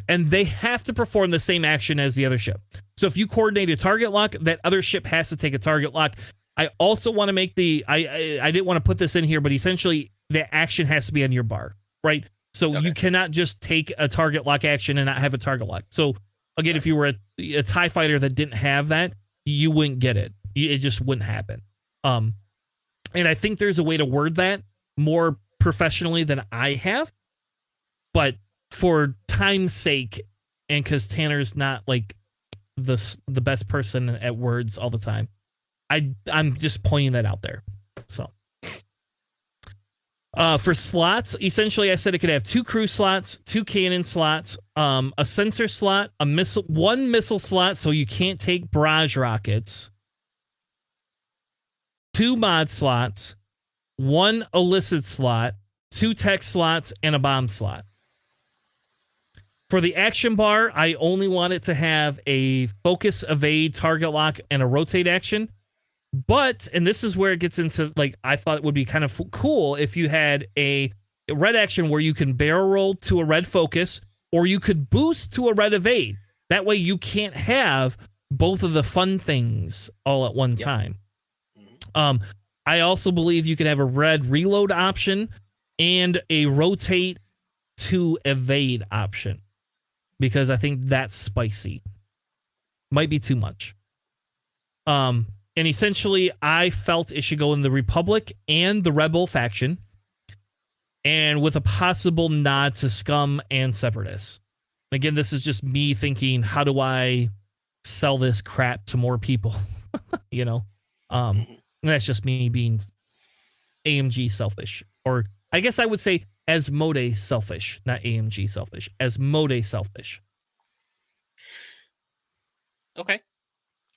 and they have to perform the same action as the other ship. So if you coordinate a target lock, that other ship has to take a target lock. I also want to make I didn't want to put this in here, but essentially the action has to be on your bar, right? So you cannot just take a target lock action and not have a target lock. So again, if you were a TIE fighter that didn't have that, you wouldn't get it. It just wouldn't happen. And I think there's a way to word that more professionally than I have. But for time's sake, and because Tanner's not like the best person at words all the time, I'm just pointing that out there. So for slots, essentially I said it could have 2 crew slots, 2 cannon slots, a sensor slot, one missile slot, so you can't take barrage rockets, 2 mod slots, 1 illicit slot, 2 tech slots, and a bomb slot. For the action bar, I only want it to have a focus, evade, target lock, and a rotate action. But, and this is where it gets into, like, I thought it would be kind of cool if you had a red action where you can barrel roll to a red focus, or you could boost to a red evade. That way you can't have both of the fun things all at one time. I also believe you could have a red reload option and a rotate to evade option, because I think that's spicy. Might be too much. And essentially, I felt it should go in the Republic and the Rebel faction, and with a possible nod to Scum and Separatists. Again, this is just me thinking, how do I sell this crap to more people? You know? That's just me being AMG selfish. Or I guess I would say Asmodee selfish, not AMG selfish. Asmodee selfish. Okay.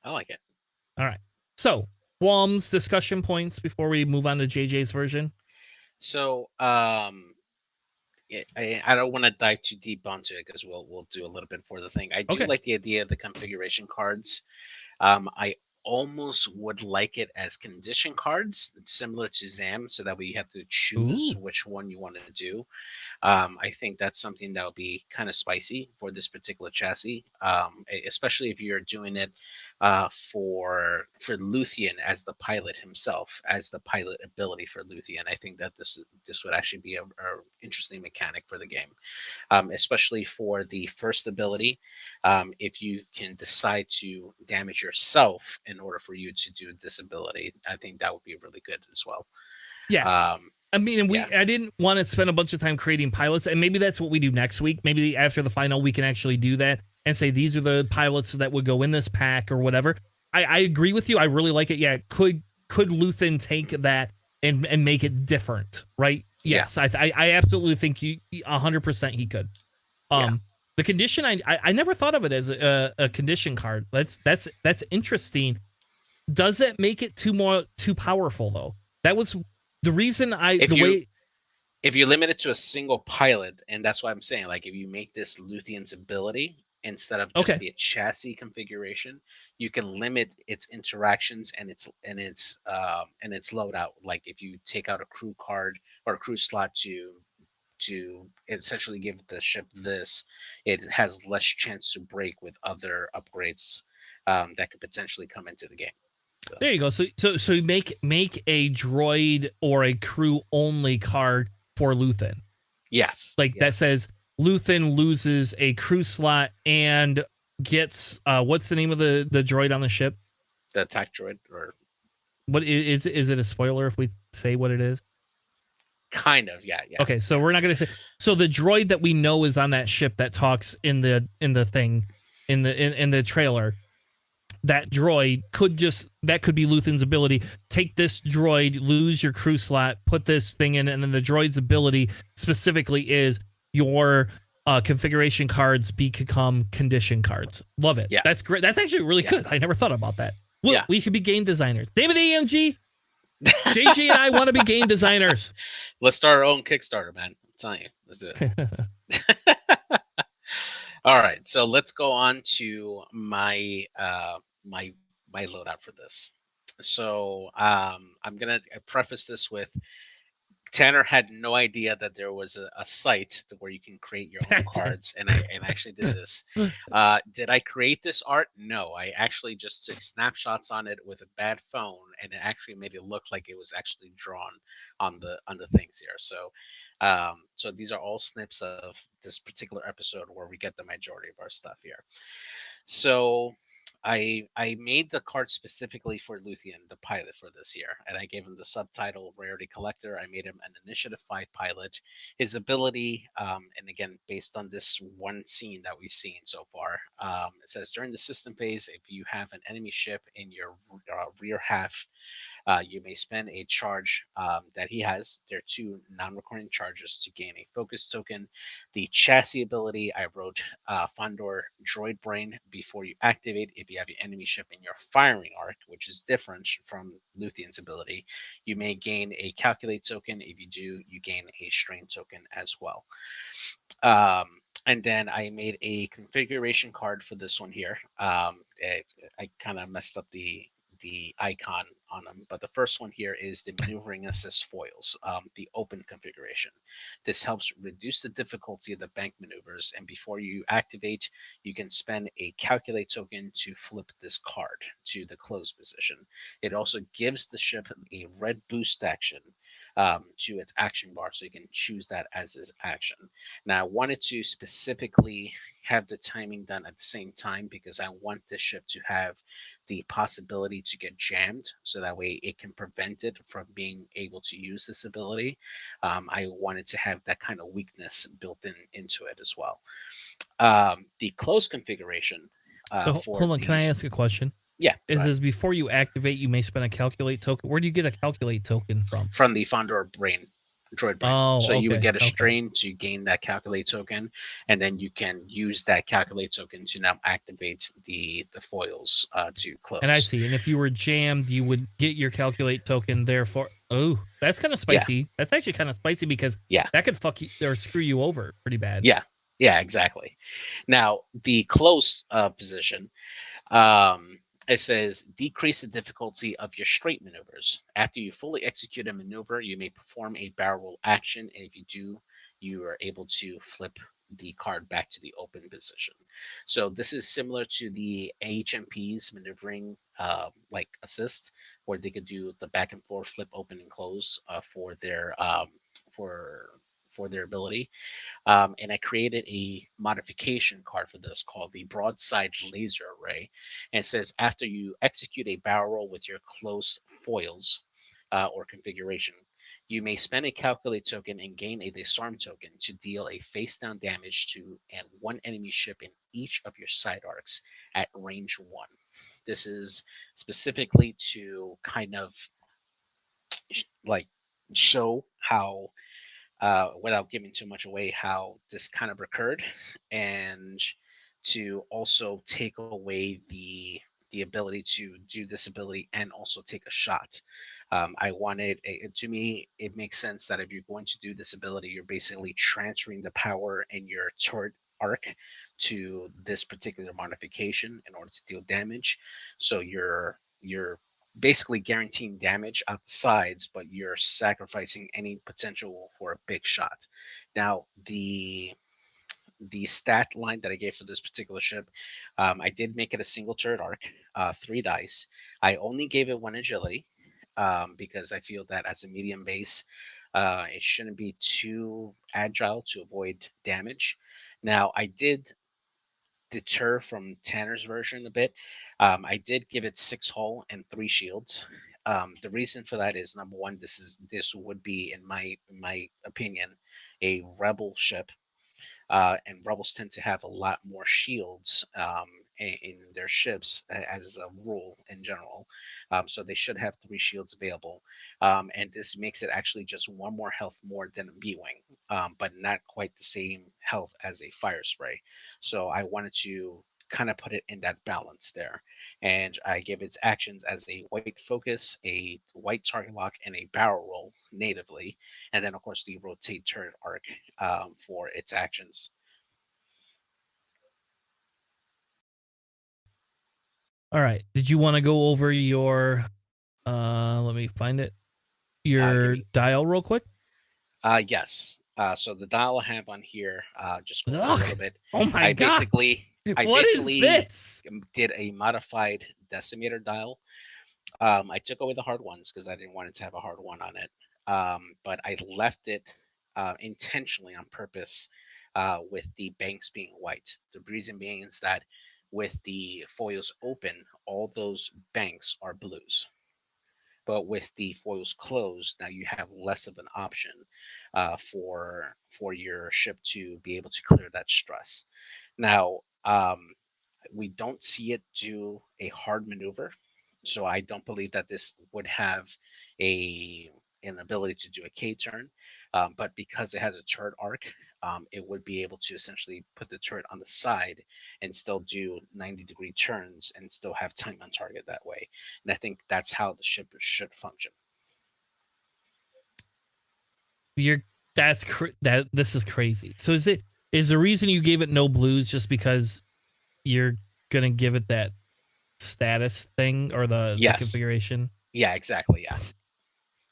I like it. All right. So, qualms, discussion points before we move on to JJ's version? So, I don't want to dive too deep onto it because we'll do a little bit for the thing. I do like the idea of the configuration cards. I almost would like it as condition cards, similar to ZAM, so that way you have to choose which one you want to do. I think that's something that would be kind of spicy for this particular chassis, especially if you're doing it for Luthien as the pilot himself, as the pilot ability for Luthien. I think that this would actually be a interesting mechanic for the game, especially for the first ability. If you can decide to damage yourself in order for you to do this ability, I think that would be really good as well. Yes. I mean, I didn't want to spend a bunch of time creating pilots, and maybe that's what we do next week. Maybe after the final, we can actually do that and say these are the pilots that would go in this pack or whatever. I agree with you. I really like it. Yeah, could Luthien take that and make it different, right? Yes, I absolutely think 100% he could. The condition, I never thought of it as a condition card. That's interesting. Does it make it too powerful though? That was the reason if you limit it to a single pilot, and that's what I'm saying, like if you make this Luthien's ability instead of just the chassis configuration, you can limit its interactions and its loadout. Like if you take out a crew card or a crew slot to essentially give the ship this, it has less chance to break with other upgrades that could potentially come into the game. So. There you go. So make a droid or a crew only card for Luthien. Yes. That says Luthien loses a crew slot and gets what's the name of the droid on the ship? The attack droid, or what is it a spoiler if we say what it is? Kind of, yeah. Okay, so we're not gonna say. So the droid that we know is on that ship that talks in the thing in the trailer. that droid could be Luthen's ability. Take this droid, lose your crew slot, put this thing in, and then the droid's ability specifically is your configuration cards become condition cards. Love it. Yeah. That's great. That's actually really good. I never thought about that. Well, we could be game designers. Damn it, AMG. JG and I want to be game designers. Let's start our own Kickstarter, man. I'm telling you. Let's do it. All right. So let's go on to my my loadout for this. So I'm going to preface this with Tanner had no idea that there was a site where you can create your own cards, and I actually did this. Did I create this art? No, I actually just took snapshots on it with a bad phone, and it actually made it look like it was actually drawn on the things here. So, so these are all snips of this particular episode where we get the majority of our stuff here. So I made the card specifically for Luthien, the pilot, for this year, and I gave him the subtitle Rarity Collector. I made him an Initiative 5 pilot. His ability, and again, based on this one scene that we've seen so far, it says during the system phase, if you have an enemy ship in your rear half, you may spend a charge that he has. There are 2 non-recurring charges to gain a focus token. The chassis ability, I wrote Fondor Droid Brain before you activate. If you have your enemy ship in your firing arc, which is different from Luthien's ability, you may gain a Calculate token. If you do, you gain a Strain token as well. And then I made a configuration card for this one here. I kind of messed up the icon on them, but the first one here is the maneuvering assist foils, the open configuration. This helps reduce the difficulty of the bank maneuvers, and before you activate, you can spend a Calculate token to flip this card to the closed position. It also gives the ship a red boost action to its action bar, so you can choose that as his action. Now, I wanted to specifically have the timing done at the same time because I want the ship to have the possibility to get jammed, so that way it can prevent it from being able to use this ability. I wanted to have that kind of weakness built into it as well. The closed configuration. Hold on, can I ask a question? Yeah. It says before you activate, you may spend a Calculate token. Where do you get a Calculate token from? From the Fondor Droid Brain. Oh, so you would get a okay. Strain to gain that Calculate token, and then you can use that Calculate token to now activate the foils to close. And I see. And if you were jammed, you would get your Calculate token. Therefore, that's kind of spicy. Yeah. That's actually kind of spicy because that could fuck you or screw you over pretty bad. Yeah, exactly. Now the close position. It says decrease the difficulty of your straight maneuvers. After you fully execute a maneuver, you may perform a barrel roll action, and if you do, you are able to flip the card back to the open position. So this is similar to the HMP's maneuvering like assist, where they could do the back and forth flip open and close for their ability. And I created a modification card for this called the Broadside Laser Array. And it says after you execute a barrel roll with your closed foils or configuration, you may spend a Calculate token and gain a Disarm token to deal a face-down damage to one enemy ship in each of your side arcs at range 1. This is specifically to kind of like show how without giving too much away, how this kind of recurred, and to also take away the ability to do this ability and also take a shot. I wanted, to me, it makes sense that if you're going to do this ability, you're basically transferring the power in your turret arc to this particular modification in order to deal damage. So you're basically guaranteeing damage out the sides, but you're sacrificing any potential for a big shot. Now, the stat line that I gave for this particular ship, I did make it a single turret arc, 3 dice. I only gave it 1 agility because I feel that as a medium base, it shouldn't be too agile to avoid damage. Now, I did deter from Tanner's version a bit. I did give it 6 hull and 3 shields. The reason for that is, number one, this would be, in my opinion, a rebel ship, and rebels tend to have a lot more shields in their ships as a rule in general. So they should have 3 shields available. And this makes it actually just 1 more health more than a B-Wing, but not quite the same health as a fire spray. So I wanted to kind of put it in that balance there. And I give its actions as a white focus, a white target lock, and a barrel roll natively. And then, of course, the rotate turret arc for its actions. All right. Did you want to go over your let me find it. Your dial real quick? Yes. So the dial I have on here, just going a little bit. Oh my god! I basically this? did a modified decimator dial. I took away the hard ones because I didn't want it to have a hard one on it. But I left it intentionally on purpose with the banks being white. The reason being is that with the foils open, all those banks are blues. But with the foils closed, now you have less of an option for your ship to be able to clear that stress. Now, we don't see it do a hard maneuver, so I don't believe that this would have an ability to do a K turn. But because it has a turret arc, it would be able to essentially put the turret on the side and still do 90-degree turns and still have time on target that way. And I think that's how the ship should function. This is crazy. So is the reason you gave it no blues just because you're gonna give it that status thing or the configuration? Yeah, exactly.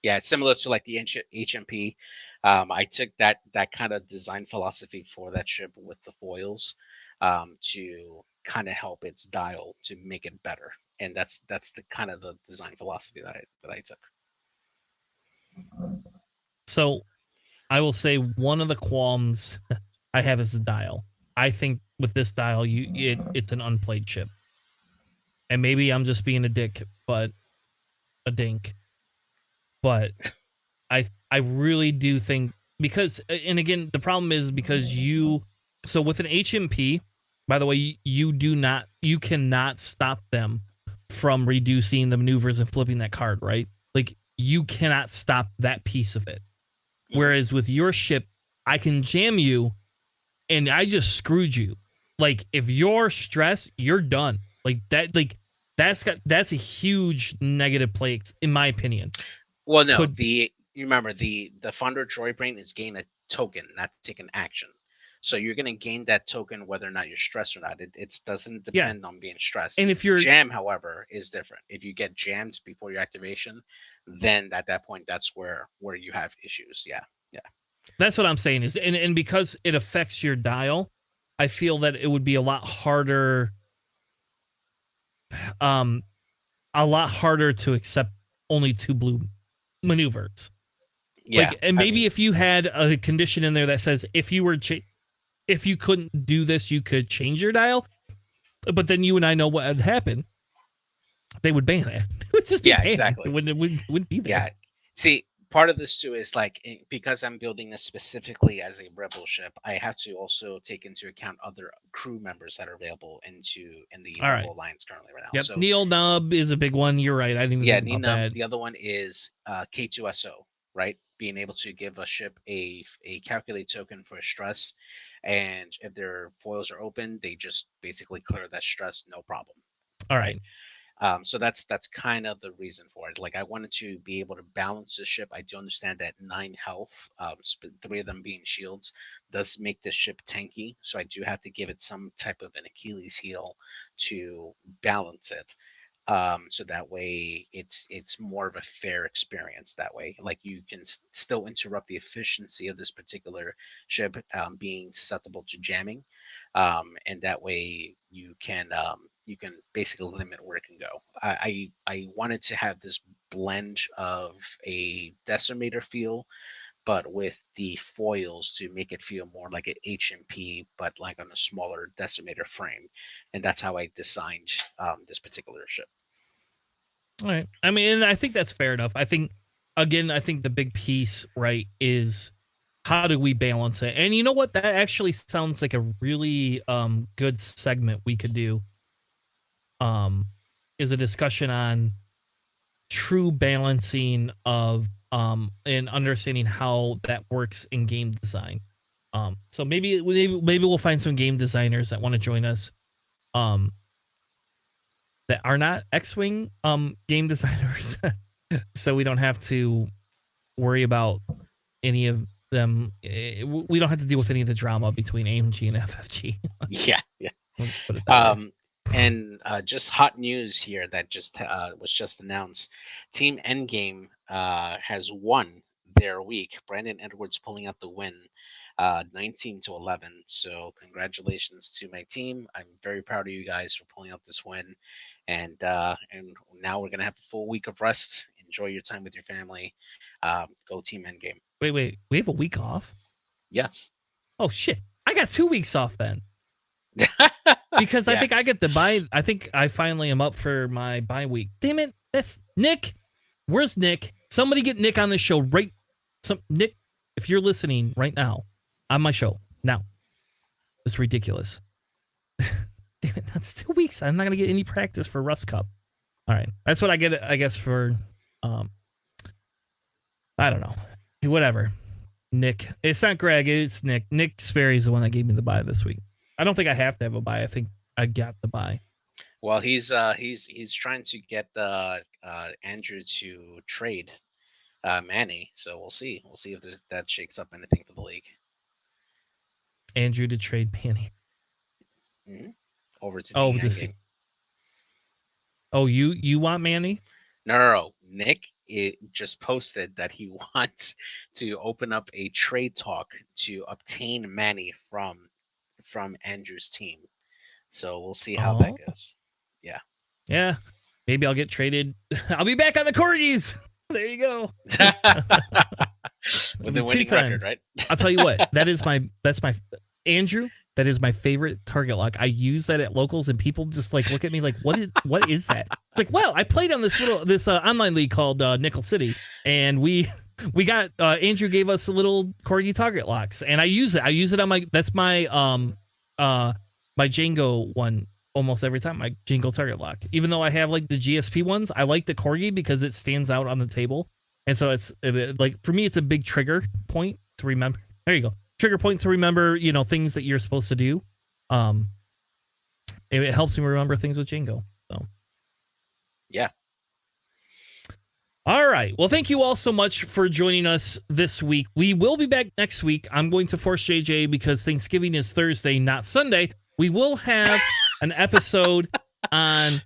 Yeah, it's similar to like the HMP. I took that kind of design philosophy for that ship with the foils to kind of help its dial to make it better, and that's the kind of the design philosophy that I took. So, I will say one of the qualms I have is the dial. I think with this dial, it's an unplayed ship, and maybe I'm just being a dick, but a dink. But I really do think because, and again, the problem is because so with an HMP, by the way, you cannot stop them from reducing the maneuvers and flipping that card, right? Like you cannot stop that piece of it. Whereas with your ship, I can jam you and I just screwed you. Like if you're stressed, you're done. That's a huge negative play in my opinion. Well, no, you remember the Fondor Droid Brain is gain a token, not take an action. So you're going to gain that token whether or not you're stressed or not. It doesn't depend on being stressed. And if you're jam, however, is different. If you get jammed before your activation, then at that point, that's where you have issues. Yeah. That's what I'm saying is, and because it affects your dial, I feel that it would be a lot harder to accept only 2 blue maneuvers. Yeah, and maybe if you had a condition in there that says if you couldn't do this, you could change your dial. But then you and I know what would happen. They would ban it. It would just be banned. Exactly. It wouldn't be there. Yeah. See, part of this too is like because I'm building this specifically as a rebel ship, I have to also take into account other crew members that are available in the Rebel Alliance currently right now. Yep. So, Neo Nub is a big one. You're right. I didn't even think about that. The other one is K2SO, right? Being able to give a ship a calculate token for stress, and if their foils are open, they just basically clear that stress, no problem. All right. So that's kind of the reason for it. Like I wanted to be able to balance the ship. I do understand that 9 health, 3 of them being shields, does make the ship tanky. So I do have to give it some type of an Achilles heel to balance it. So that way it's more of a fair experience that way. Like you can still interrupt the efficiency of this particular ship being susceptible to jamming. And that way you can basically limit where it can go. I wanted to have this blend of a decimator feel, but with the foils to make it feel more like an HMP, but like on a smaller decimator frame. And that's how I designed this particular ship. All right. I mean, I think that's fair enough. I think the big piece, right, is how do we balance it? And you know what? That actually sounds like a really good segment we could do. is a discussion on true balancing of and understanding how that works in game design. So maybe we'll find some game designers that want to join us that are not X-Wing game designers, so we don't have to worry about any of them. We don't have to deal with any of the drama between AMG and FFG. Yeah. Let's put it that way. And just hot news here that just was just announced. Team EndGame has won their week. Brandon Edwards pulling out the win, 19-11. So congratulations to my team. I'm very proud of you guys for pulling out this win. And now we're gonna have a full week of rest. Enjoy your time with your family. Go Team EndGame. Wait, we have a week off? Yes. Oh shit! I got 2 weeks off then. Because I think I get the bye. I think I finally am up for my bye week. Damn it! That's Nick. Where's Nick? Somebody get Nick on the show right. Nick, if you're listening right now, on my show now. It's ridiculous. Damn it! That's 2 weeks. I'm not gonna get any practice for Rust Cup. All right, that's what I get. I guess for I don't know. Whatever. Nick. It's not Greg. It's Nick. Nick Sperry is the one that gave me the bye this week. I don't think I have to have a bye. I think I got the bye. Well, he's trying to get Andrew to trade Manny. So we'll see. We'll see if that shakes up anything for the league. Andrew to trade Manny. Mm-hmm. Over to Team EndGame. Oh, you want Manny? No. Nick just posted that he wants to open up a trade talk to obtain Manny from Andrew's team. So we'll see how that goes. Yeah. Yeah. Maybe I'll get traded. I'll be back on the corgis. There you go. With a winning record, right? I'll tell you what. That's my Andrew. That is my favorite target lock. I use that at locals, and people just like look at me like, what is that? It's like, well, I played on this online league called Nickel City, and we got Andrew gave us a little corgi target locks, and I use it. I use it on my my Django one almost every time. My Django target lock. Even though I have like the GSP ones, I like the corgi because it stands out on the table, and so it's like for me, it's a big trigger point to remember. There you go. Trigger point to remember, things that you're supposed to do. It helps me remember things with Django. So, yeah. All right. Well, thank you all so much for joining us this week. We will be back next week. I'm going to force JJ because Thanksgiving is Thursday, not Sunday. We will have an episode on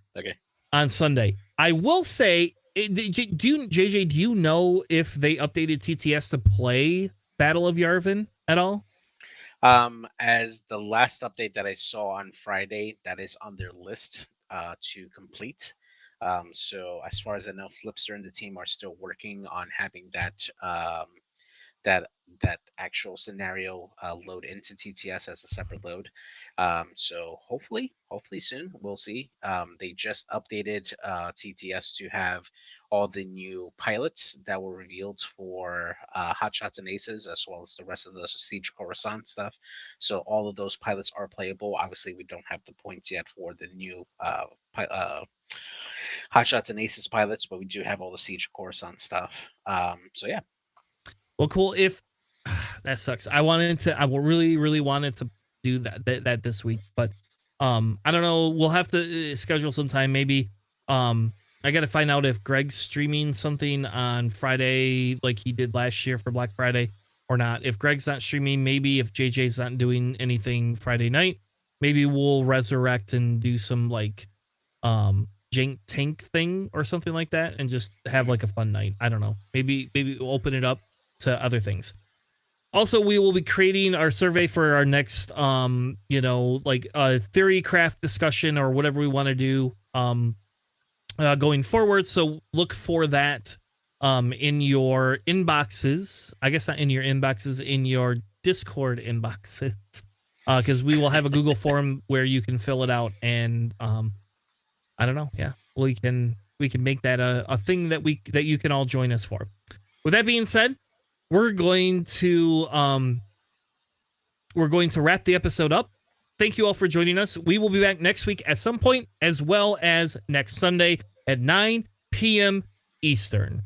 Sunday. I will say, JJ, do you know if they updated TTS to play Battle of Yavin at all? As the last update that I saw on Friday, that is on their list to complete. So as far as I know, Flipster and the team are still working on having that that actual scenario load into TTS as a separate load. So hopefully soon we'll see. They just updated TTS to have all the new pilots that were revealed for Hot Shots and Aces, as well as the rest of the Siege Coruscant stuff. So all of those pilots are playable. Obviously, we don't have the points yet for the new Hot Shots and Aces pilots, but we do have all the Siege Coruscant stuff. So yeah. Well, cool. If that sucks, I really wanted to do that this week, but I don't know. We'll have to schedule some time. Maybe I got to find out if Greg's streaming something on Friday like he did last year for Black Friday or not. If Greg's not streaming, maybe if JJ's not doing anything Friday night, maybe we'll resurrect and do some like jank tank thing or something like that and just have like a fun night. I don't know. Maybe we'll open it up to other things. Also, we will be creating our survey for our next like theory craft discussion or whatever we want to do going forward. So look for that in your inboxes. I guess not in your inboxes, in your Discord inboxes. Because we will have a Google form where you can fill it out, and I don't know. Yeah, we can make that a thing that you can all join us for. With that being said, we're going to wrap the episode up. thank you all for joining us. We will be back next week at some point, as well as next Sunday at 9 p.m. Eastern.